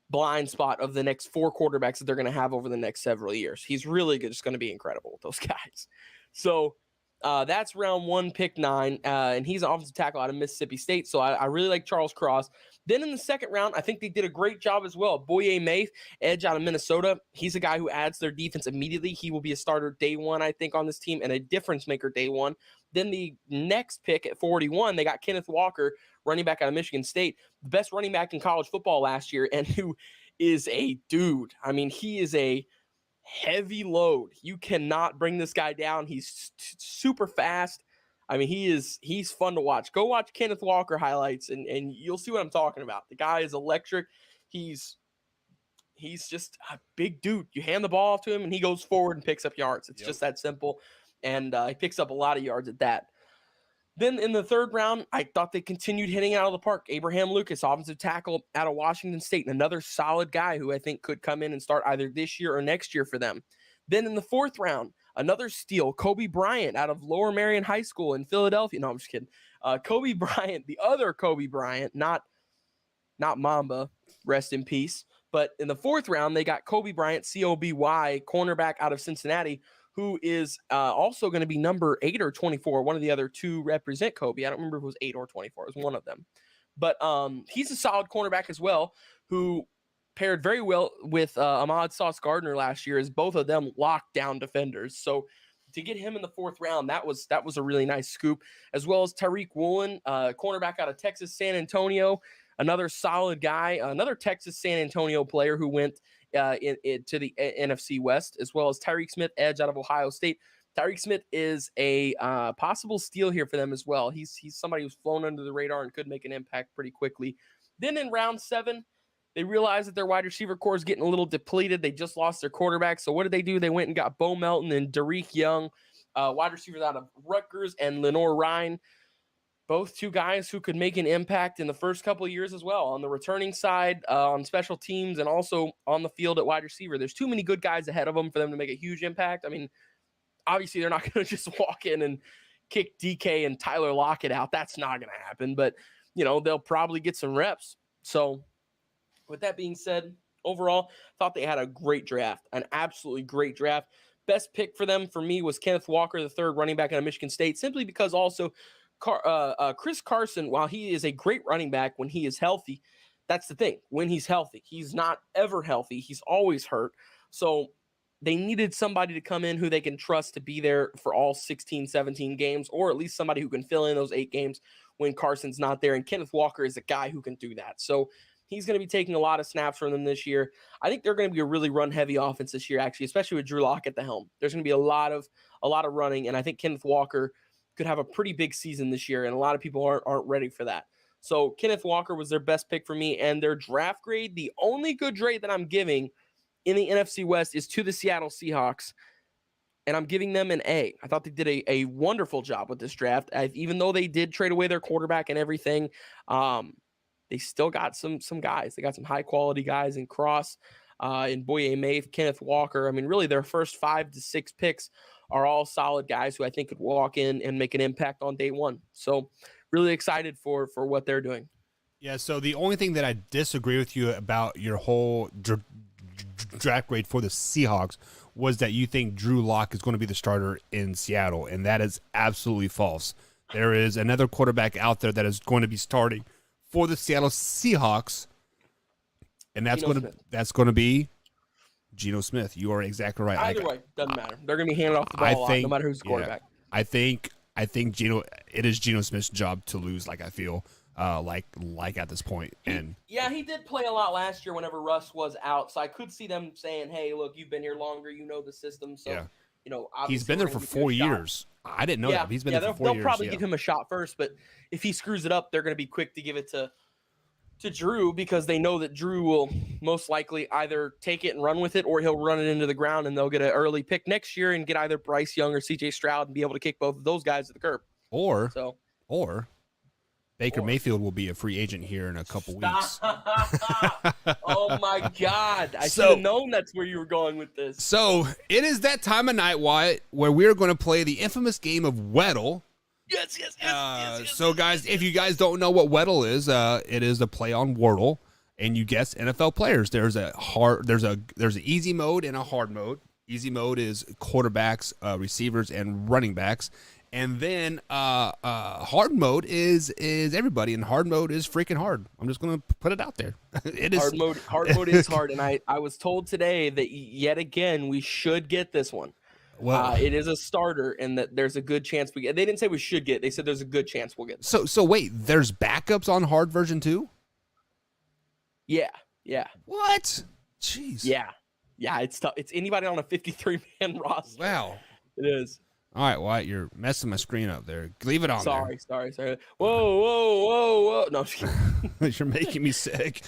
blind spot of the next 4 quarterbacks that they're going to have over the next several years. He's really good. Just going to be incredible with those guys. So That's round 1, pick 9, and he's an offensive tackle out of Mississippi State. So I really like Charles Cross. Then in the second round, I think they did a great job as well. Boye Mafe, edge out of Minnesota. He's a guy who adds their defense immediately. He will be a starter day 1, I think, on this team, and a difference maker day 1. Then the next pick at 41, they got Kenneth Walker, running back out of Michigan State, the best running back in college football last year, and who is a dude. I mean, he is a heavy load. You cannot bring this guy down. He's super fast. I mean, he's fun to watch. Go watch Kenneth Walker highlights and you'll see what I'm talking about. The guy is electric. He's just a big dude. You hand the ball off to him and he goes forward and picks up yards. It's just that simple. And he picks up a lot of yards at that. Then in the third round, I thought they continued hitting out of the park. Abraham Lucas, offensive tackle out of Washington State, and another solid guy who I think could come in and start either this year or next year for them. Then in the fourth round, another steal, Kobe Bryant out of Lower Merion High School in Philadelphia. No, I'm just kidding. Kobe Bryant, the other Kobe Bryant, not Mamba, rest in peace. But in the fourth round, they got Kobe Bryant, COBY, cornerback out of Cincinnati, who is also going to be number 8 or 24. One of the other two represent Kobe. I don't remember if it was 8 or 24. It was one of them. But he's a solid cornerback as well, who paired very well with Ahmad Sauce Gardner last year, as both of them lockdown defenders. So to get him in the fourth round, that was a really nice scoop, as well as Tariq Woolen, cornerback out of Texas San Antonio, another solid guy, another Texas San Antonio player who went to the NFC West, as well as Tyreek Smith, edge out of Ohio State. Tyreek Smith is a possible steal here for them as well. He's somebody who's flown under the radar and could make an impact pretty quickly. Then in round 7, they realized that their wide receiver core is getting a little depleted. They just lost their quarterback. So what did they do? They went and got Bo Melton and Derek Young, wide receivers out of Rutgers, and Lenore Ryan. Both two guys who could make an impact in the first couple of years as well. On the returning side, on special teams, and also on the field at wide receiver. There's too many good guys ahead of them for them to make a huge impact. I mean, obviously they're not going to just walk in and kick DK and Tyler Lockett out. That's not going to happen. But, they'll probably get some reps. So with that being said, overall, I thought they had a great draft, an absolutely great draft. Best pick for them, for me, was Kenneth Walker, the third running back out of Michigan State, simply because also Chris Carson, while he is a great running back when he is healthy, that's the thing. When he's healthy, he's not ever healthy. He's always hurt. So they needed somebody to come in who they can trust to be there for all 16, 17 games, or at least somebody who can fill in those 8 games when Carson's not there. And Kenneth Walker is a guy who can do that. So he's going to be taking a lot of snaps from them this year. I think they're going to be a really run-heavy offense this year, actually, especially with Drew Lock at the helm. There's going to be a lot of running, and I think Kenneth Walker could have a pretty big season this year, and a lot of people aren't ready for that. So Kenneth Walker was their best pick for me, and their draft grade, the only good grade that I'm giving in the NFC West is to the Seattle Seahawks, and I'm giving them an A. I thought they did a wonderful job with this draft. Even though they did trade away their quarterback and everything, they still got some guys. They got some high-quality guys in Cross, in Boye Mafe, Kenneth Walker. I mean, really, their first 5 to 6 picks are all solid guys who I think could walk in and make an impact on day 1. So really excited for what they're doing. Yeah, so the only thing that I disagree with you about your whole draft grade for the Seahawks was that you think Drew Lock is going to be the starter in Seattle, and that is absolutely false. There is another quarterback out there that is going to be starting for the Seattle Seahawks, and that's going to be Geno Smith. You are exactly right. Either way, doesn't matter. They're going to be handing off the ball a lot, no matter who's the quarterback. I think it is Geno Smith's job to lose. Like I feel, like at this point. And he did play a lot last year whenever Russ was out, so I could see them saying, "Hey, look, you've been here longer, you know the system." So, he's been there for 4 years. I didn't know that. He's been there for 4 years. They'll probably give him a shot first, but if he screws it up, they're going to be quick to give it to Drew, because they know that Drew will most likely either take it and run with it, or he'll run it into the ground, and they'll get an early pick next year and get either Bryce Young or CJ Stroud and be able to kick both of those guys to the curb. Or Baker Mayfield will be a free agent here in a couple weeks. Oh my God. I should have known that's where you were going with this. So it is that time of night, Wyatt, where we're going to play the infamous game of Weddle. Yes. So, guys, if you guys don't know what Weddle is, it is a play on Wordle, and you guess NFL players. There's an easy mode and a hard mode. Easy mode is quarterbacks, receivers, and running backs, And then hard mode is everybody, and hard mode is freaking hard. I'm just gonna put it out there. It is hard mode is hard, and I was told today that yet again we should get this one. Well, it is a starter, and that there's a good chance we get. They didn't say we should get. They said there's a good chance we'll get. So wait, there's backups on hard version 2? Yeah. What? Jeez. Yeah. It's tough. It's anybody on a 53-man roster. Wow. It is. All right, Wyatt, you're messing my screen up there. Leave it on Sorry. Whoa. No, I'm just kidding. there. You're making me sick.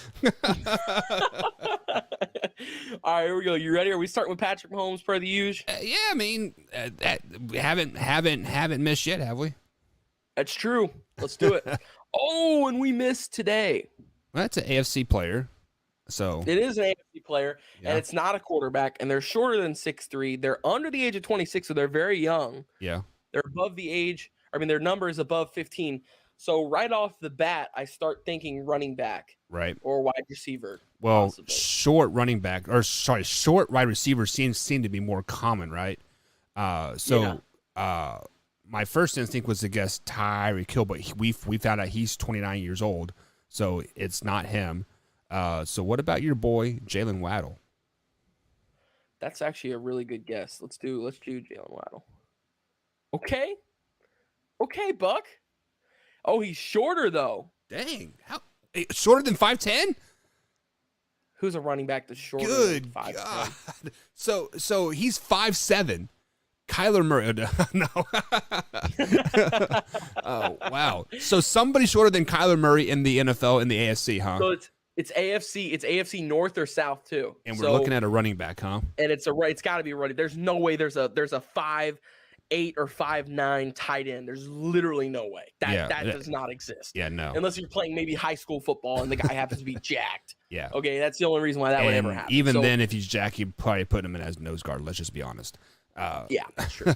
All right, here we go. You ready? Are we starting with Patrick Mahomes per the usual? Yeah, I mean, we haven't missed yet, have we? That's true. Let's do it. Oh, and we missed today. Well, that's an AFC player. So it is an AFC player, yeah. And it's not a quarterback, and they're shorter than 6'3". They're under the age of 26, so they're very young. Yeah. They're above the age. I mean, their number is above 15. So right off the bat, I start thinking running back. Right. Or wide receiver. Well, possibly. short wide receivers seem to be more common, right? My first instinct was to guess Tyreek Hill, but we found out he's 29 years old, so it's not him. So what about your boy Jalen Waddle? That's actually a really good guess. Let's do Jalen Waddle. Okay, Buck. Oh, he's shorter though. Dang, how shorter than 5'10"? Who's a running back that's shorter Good than 5'10"? God. So he's 5'7". Kyler Murray. No. Oh, wow. So somebody shorter than Kyler Murray in the NFL in the AFC, huh? So it's AFC. It's AFC North or South too. And we're looking at a running back, huh? And it's got to be running. There's no way there's a 5'8" or 5'9" tight end. There's literally no way. That does not exist. Yeah, no. Unless you're playing maybe high school football and the guy happens to be jacked. Yeah. Okay, that's the only reason why that would ever happen. Even then, if he's jacked, you'd probably put him in as nose guard. Let's just be honest. Yeah, that's true.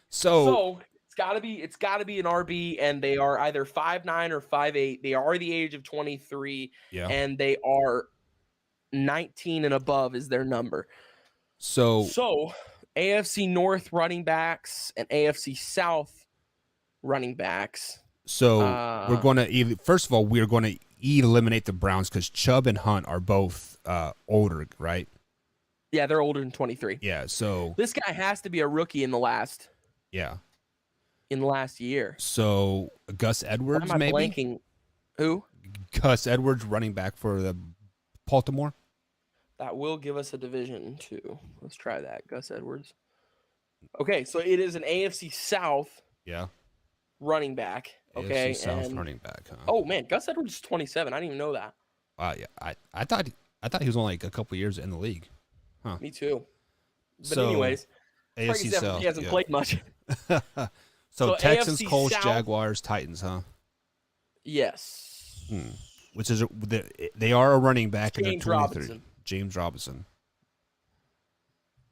So it's gotta be an RB, and they are either 5'9" or 5'8". They are the age of 23, and they are 19 and above is their number. So AFC North running backs and AFC South running backs. So we're going to first of all we're going to eliminate the Browns because Chubb and Hunt are both older, right? Yeah, they're older than 23. Yeah, so this guy has to be a rookie in the last. Yeah. In the last year. So Gus Edwards, Why am I maybe. Blanking? Who? Gus Edwards, running back for the Baltimore. That will give us a division too. Let's try that. Gus Edwards. Okay, so it is an AFC South. Yeah. Running back. Okay. AFC South running back. Huh? Oh man, Gus Edwards is 27. I didn't even know that. Yeah. I thought he was only like a couple years in the league. Huh. Me too. But so, anyways, AFC South. He hasn't played much. so Texans, AFC Colts, South, Jaguars, Titans, huh? Yes. Which is they are a running back in the 23. Robinson. James Robinson.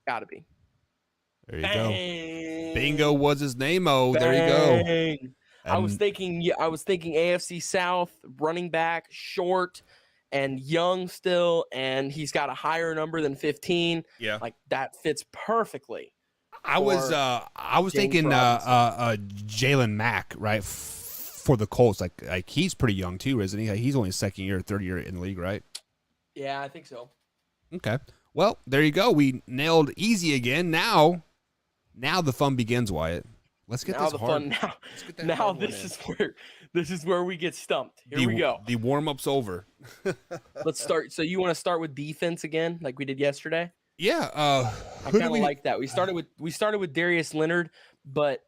Gotta be. There you Bang. go. Bingo was his name. Oh, there you go. I was thinking AFC South running back, short and young still, and he's got a higher number than 15. Yeah, like that fits perfectly. I was thinking Jalen Mack, right, for the Colts. Like he's pretty young too, isn't he? He's only second year, third year in the league, right? Yeah, I think so. Okay. Well, there you go. We nailed easy again. Now the fun begins, Wyatt. Let's get this hard. Now this is where we get stumped. Here we go. The warm-up's over. Let's start. So you want to start with defense again, like we did yesterday? Yeah. I kind of like that. We started with Darius Leonard, but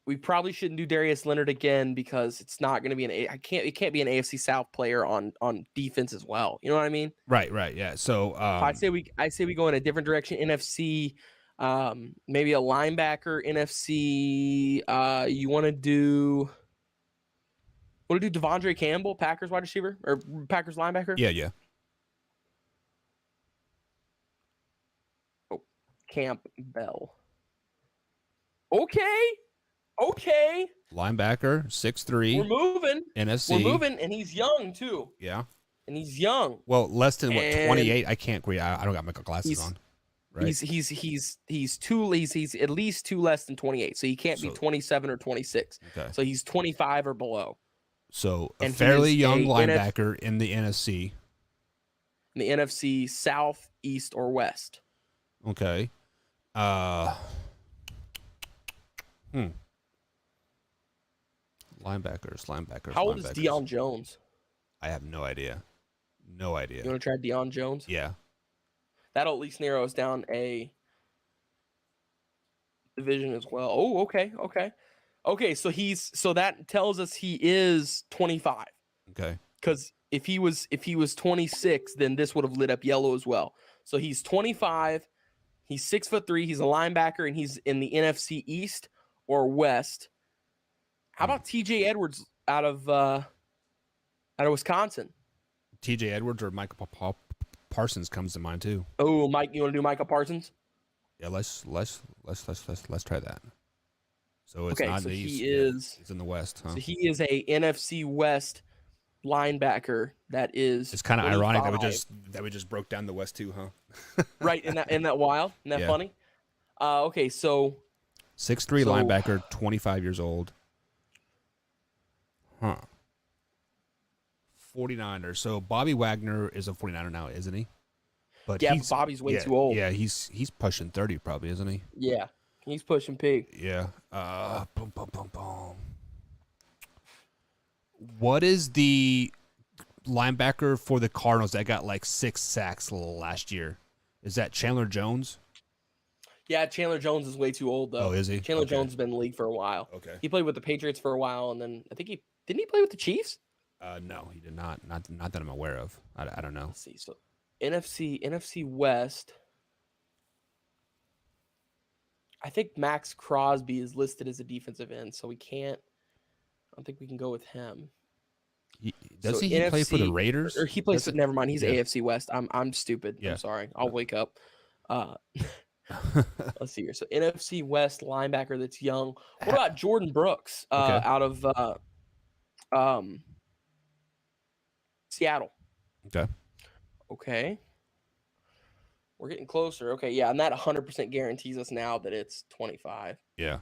we probably shouldn't do Darius Leonard again because it's not going to be it can't be an AFC South player on defense as well. You know what I mean? Right. Yeah. So I say we go in a different direction. NFC. Maybe a linebacker. NFC. You want to do Devondre Campbell, Packers wide receiver or Packers linebacker? Yeah. Oh, Campbell. Okay. Linebacker, 6'3". We're moving. NFC. We're moving, and he's young too. Yeah. And he's young. Well, less than 28. I can't agree. I don't got my glasses on. right? He's at least 2 less than 28, so he can't be 27 or 26. Okay. So he's 25 or below. So a And he fairly is young a linebacker in the NFC. In the NFC South, East, or West. Okay. Linebackers. How old is Deion Jones? I have no idea. No idea. You want to try Deion Jones? Yeah. That'll at least narrow us down a division as well. Oh, okay. So that tells us he is 25. Okay. Because if he was 26, then this would have lit up yellow as well. So he's 25. He's 6'3". He's a linebacker, and he's in the NFC East or West. How about T.J. Edwards out of Wisconsin? T.J. Edwards or Michael Parsons comes to mind too. Oh, Mike, you want to do Micah Parsons? Yeah, let's try that. So it's Okay, not so in the East. he is. It's in the West, huh? So he is a NFC West linebacker that is. It's kind of 25. ironic that we just broke down the West too, huh? Right, isn't that wild? Isn't that funny? Okay, so 6'3" linebacker, 25 years old. Huh. 49ers. So Bobby Wagner is a 49er now, isn't he? But but Bobby's way too old. Yeah, he's pushing 30 probably, isn't he? Yeah, he's pushing pig. Yeah. Boom. What is the linebacker for the Cardinals that got like 6 sacks last year? Is that Chandler Jones? Yeah, Chandler Jones is way too old though. Oh, is he? Chandler Jones has been in the league for a while. Okay. He played with the Patriots for a while, and then I think didn't he play with the Chiefs? No, he did not. Not that I'm aware of. I don't know. Let's see. So NFC West. I think Max Crosby is listed as a defensive end, so we can't. I don't think we can go with him. Does he play for the Raiders? Or he plays. Never mind. He's AFC West. I'm stupid. Yeah. I'm sorry. I'll wake up. Let's see here. So NFC West linebacker that's young. What about Jordan Brooks out of Seattle? Okay. We're getting closer. Okay, yeah, and that 100% guarantees us now that it's 25. Yeah.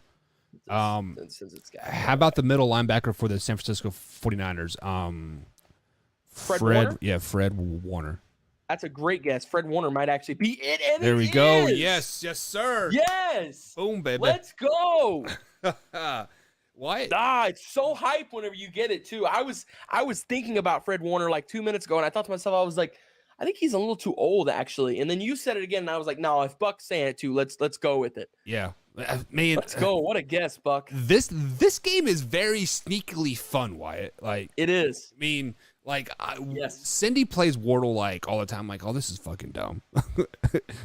Since it's got how about the middle linebacker for the San Francisco 49ers? Fred Warner? Yeah, Fred Warner. That's a great guess. Fred Warner might actually be it. And there we go. Yes, sir. Yes. Boom, baby. Let's go. Why? It's so hype whenever you get it too. I was thinking about Fred Warner like 2 minutes ago, and I thought to myself, I was like, I think he's a little too old actually. And then you said it again, and I was like, no, if Buck's saying it too, let's go with it. Yeah, man. Let's go. What a guess, Buck. This game is very sneakily fun, Wyatt. Like it is. I mean, like yes. Cindy plays Wordle like all the time. Like, oh, this is fucking dumb.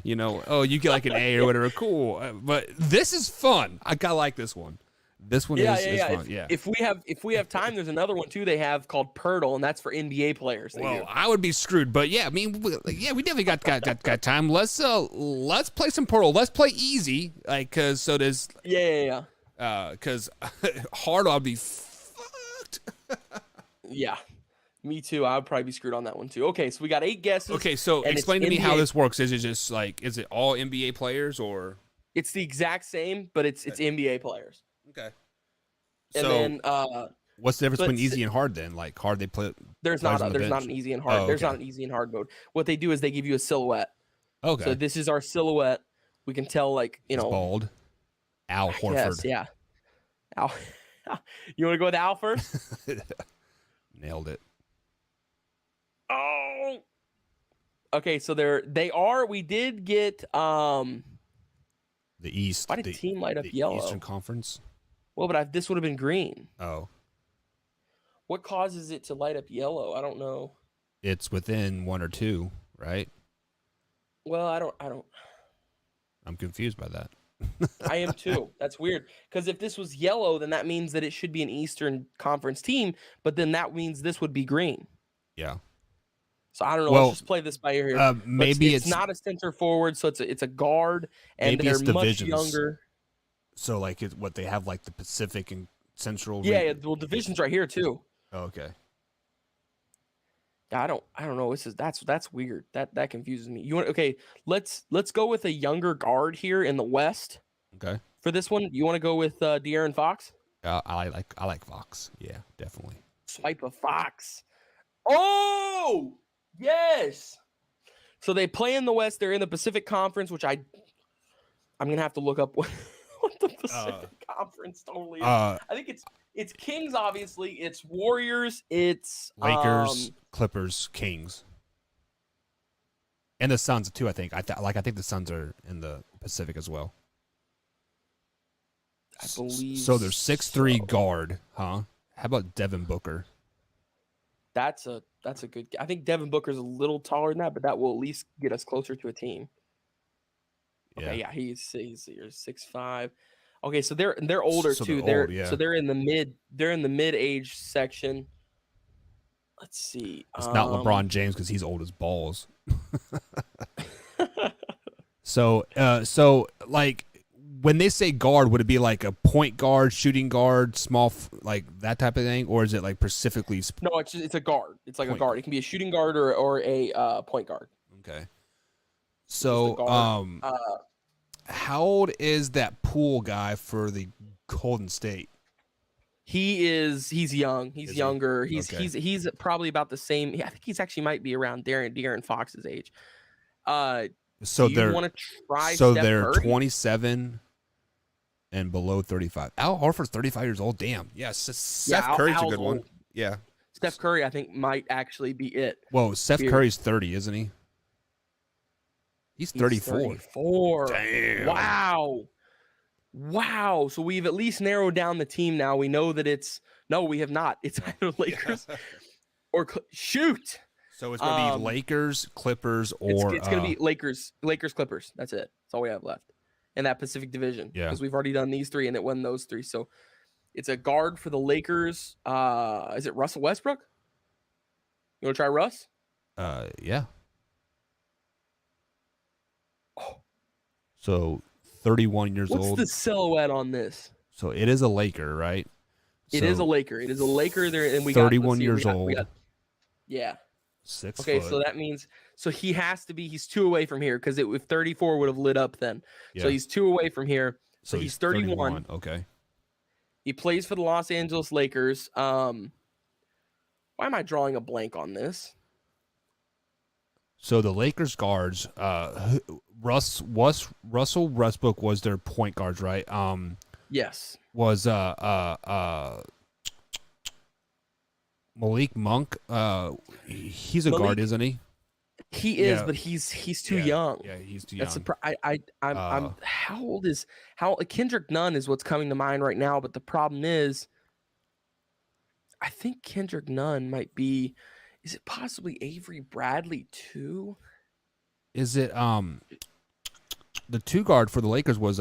You know, oh, you get like an A or whatever. Cool, but this is fun. I gotta like this one. This one is fun. If we have time, there's another one too. They have called Purtle, and that's for NBA players. Well, I would be screwed, but yeah, I mean, we definitely got time. Let's play some Purtle. Let's play easy, like because so does because hard I'll be fucked. Yeah, me too. I would probably be screwed on that one too. Okay, so we got 8 guesses. Okay, so explain to me how this works. Is it just like is it all NBA players or? It's the exact same, but it's NBA players. Okay. And so, then what's the difference between easy and hard then? Like hard, they play. There's not an easy and hard. There's not an easy and hard mode. What they do is they give you a silhouette. Okay. So this is our silhouette. We can tell, like He's bald. Al Horford. Yes, yeah. Al. You want to go with Al first? Nailed it. Oh. Okay, so they are. We did get the East. Why did the team light up yellow? Eastern Conference. Well, but this would have been green. Oh. What causes it to light up yellow? I don't know. It's within 1 or 2, right? Well, I don't. I'm confused by that. I am too. That's weird. Because if this was yellow, then that means that it should be an Eastern Conference team. But then that means this would be green. Yeah. So I don't know. Let's just play this by ear here. Maybe it's not a center forward, so it's a guard, and they're much younger. So like what they have like the Pacific and Central. Yeah. Well, division's right here too. Oh, okay. I don't know. That's weird. That confuses me. You want okay? Let's go with a younger guard here in the West. Okay. For this one, you want to go with De'Aaron Fox? I like Fox. Yeah, definitely. Swipe a Fox. Oh yes. So they play in the West. They're in the Pacific Conference, which I'm gonna have to look up what the Pacific Conference totally is. I think it's Kings, obviously. It's Warriors. It's Lakers, Clippers, Kings, and the Suns too. I think. I think the Suns are in the Pacific as well. I believe. So there's 6'3" guard, huh? How about Devin Booker? That's a good. I think Devin Booker's a little taller than that, but that will at least get us closer to a team. Okay, yeah, he's 6'5". Okay, so they're older too. So they're in the mid-age section. Let's see. It's not LeBron James because he's old as balls. So like when they say guard, would it be like a point guard, shooting guard, small like that type of thing, or is it like specifically? No, it's a guard. It's like a guard. It can be a shooting guard or a point guard. Okay. So how old is that Poole guy for the Golden State? He's young. He's younger. He's probably about the same. I think he's actually might be around De'Aaron Fox's age. So they're want to try. So Steph they're Curry? 27 and below 35. Al Horford's 35 years old. Damn. Yes, Steph Curry's a good one. Yeah. Steph Curry, I think, might actually be it. Whoa, Steph Curry's 30, isn't he? He's 34. 34. Damn. Wow. So we've at least narrowed down the team now. We know that we have not. It's either Lakers or shoot. So it's going to be Lakers, Clippers, or it's going to be Lakers, Clippers. That's it. That's all we have left in that Pacific Division. Yeah. Because we've already done these three and it won those three. So it's a guard for the Lakers. Is it Russell Westbrook? You want to try Russ? Yeah. So 31 years old. What's the silhouette on this? So it is a Laker, right? It is a Laker. It is a Laker there, and we 31 years old. Yeah. 6 Okay, foot. so that means he has to be. He's 2 away from here because if 34 would have lit up then. Yeah. So he's 2 away from here. So he's 31. Okay. He plays for the Los Angeles Lakers. Why am I drawing a blank on this? So the Lakers guards, Russell Westbrook was their point guards, right? Yes. Was Malik Monk? He's a guard, isn't he? He is, but he's too young. Yeah, he's too young. I'm how old is Kendrick Nunn is what's coming to mind right now, but the problem is I think Kendrick Nunn might be. Is it possibly Avery Bradley too? Is it the 2 guard for the Lakers was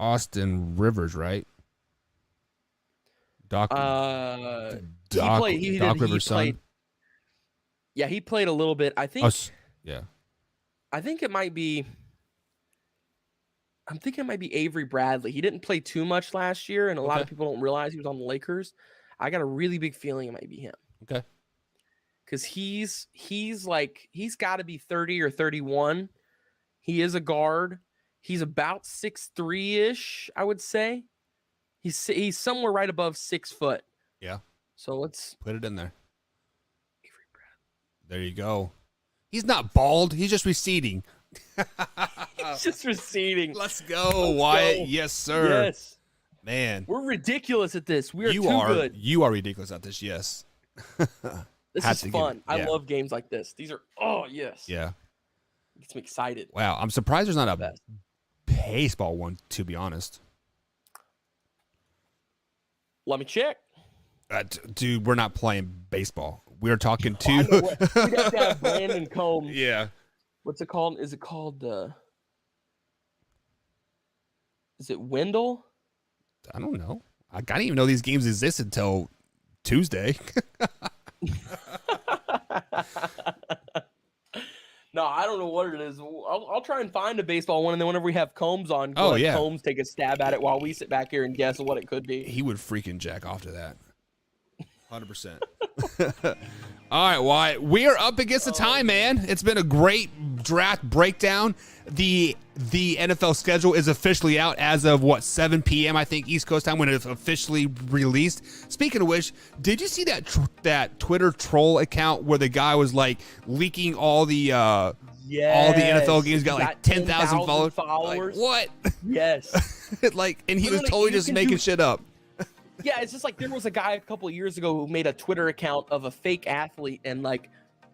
Austin Rivers, right? Doc Rivers' son. Yeah, he played a little bit. I think. Yeah. I think it might be. I'm thinking it might be Avery Bradley. He didn't play too much last year, and a lot of people don't realize he was on the Lakers. I got a really big feeling it might be him. Okay. Because he's got to be 30 or 31. He is a guard. He's about 6'3" I would say. He's somewhere right above 6 foot. Yeah. So let's put it in there. Avery Bradley. There you go. He's not bald. He's just receding. He's just receding. Let's go, Wyatt. Go. Yes, sir. Yes. Man. We're ridiculous at this. We are too good. You are ridiculous at this, yes. This is fun. I love games like this. These are, yes. Yeah. It gets me excited. Wow. I'm surprised there's not a baseball one, to be honest. Let me check. Dude, we're not playing baseball. We're talking to... We'd have to have Brandon Combs. Yeah. What's it called? Is it called... Is it Wendell? I don't know. I didn't even know these games existed until Tuesday. No, I don't know what it is. I'll try and find a baseball one, and then whenever we have Combs on, Combs take a stab at it while we sit back here and guess what it could be. He would freaking jack off to that. 100%. All right, Wyatt, we are up against the time, man. It's been a great draft breakdown. The NFL schedule is officially out as of, 7 p.m., I think, East Coast time, when it's officially released. Speaking of which, did you see that Twitter troll account where the guy was, like, leaking all the NFL games, got like 10,000 followers? Like, what? Yes. Like, and he was totally just making shit up. Yeah, it's just like there was a guy a couple of years ago who made a Twitter account of a fake athlete and like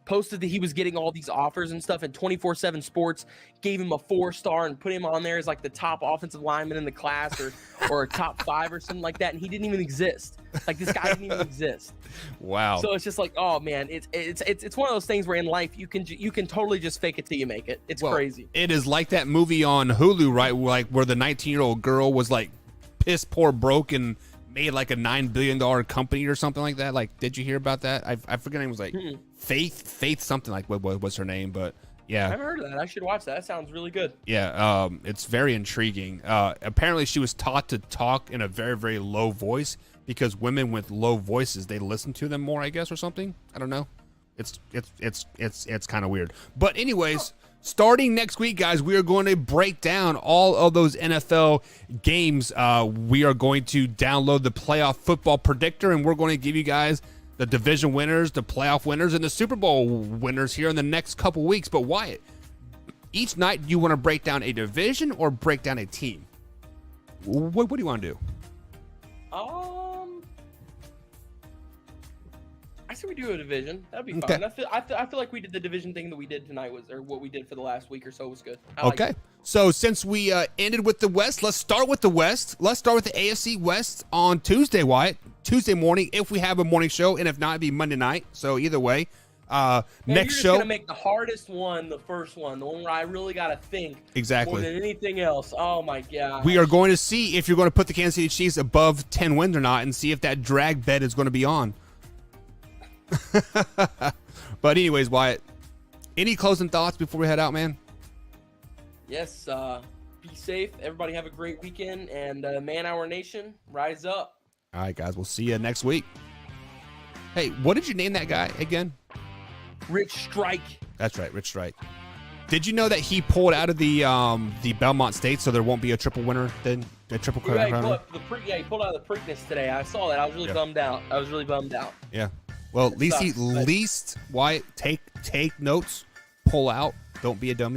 posted that he was getting all these offers and stuff, and 24/7 Sports gave him a 4-star and put him on there as like the top offensive lineman in the class or a top 5 or something like that, and he didn't even exist. Like this guy didn't even exist. Wow. So it's just like, oh man, it's one of those things where in life you can totally just fake it till you make it. It's crazy. It is like that movie on Hulu, right? Like where the 19-year-old girl was like piss poor broke and made like a $9 billion company or something like that. Like, did you hear about that? I forget her name was like Faith something, like what was her name, but yeah. I haven't heard of that. I should watch that. That sounds really good. Yeah, it's very intriguing. Apparently she was taught to talk in a very, very low voice because women with low voices, they listen to them more, I guess, or something. I don't know. It's kind of weird. But anyways, starting next week, guys, we are going to break down all of those NFL games. We are going to download the playoff football predictor, and we're going to give you guys the division winners, the playoff winners, and the Super Bowl winners here in the next couple weeks. But Wyatt, each night you want to break down a division or break down a team? What do you want to do? I say we do a division. That'd be fun. I feel like we did the division thing that we did tonight or what we did for the last week or so was good. Okay. So since we ended with the West, let's start with the West. Let's start with the AFC West on Tuesday, Wyatt. Tuesday morning, if we have a morning show, and if not, it'd be Monday night. So either way, next show. You're gonna make the hardest one the first one, the one where I really gotta think exactly more than anything else. Oh my god. We are going to see if you're going to put the Kansas City Chiefs above 10 wins or not, and see if that drag bet is going to be on. But anyways, Wyatt, any closing thoughts before we head out, man? Yes. Be safe. Everybody have a great weekend, and Man Hour Nation, rise up. All right, guys, we'll see you next week. Hey, what did you name that guy again? Rich Strike. That's right, Rich Strike. Did you know that he pulled out of the Belmont State, so there won't be a triple winner then? A triple crown. He pulled out of the Preakness today. I saw that. I was really bummed out. Yeah. Well, at least Wyatt, take notes, pull out. Don't be a dummy.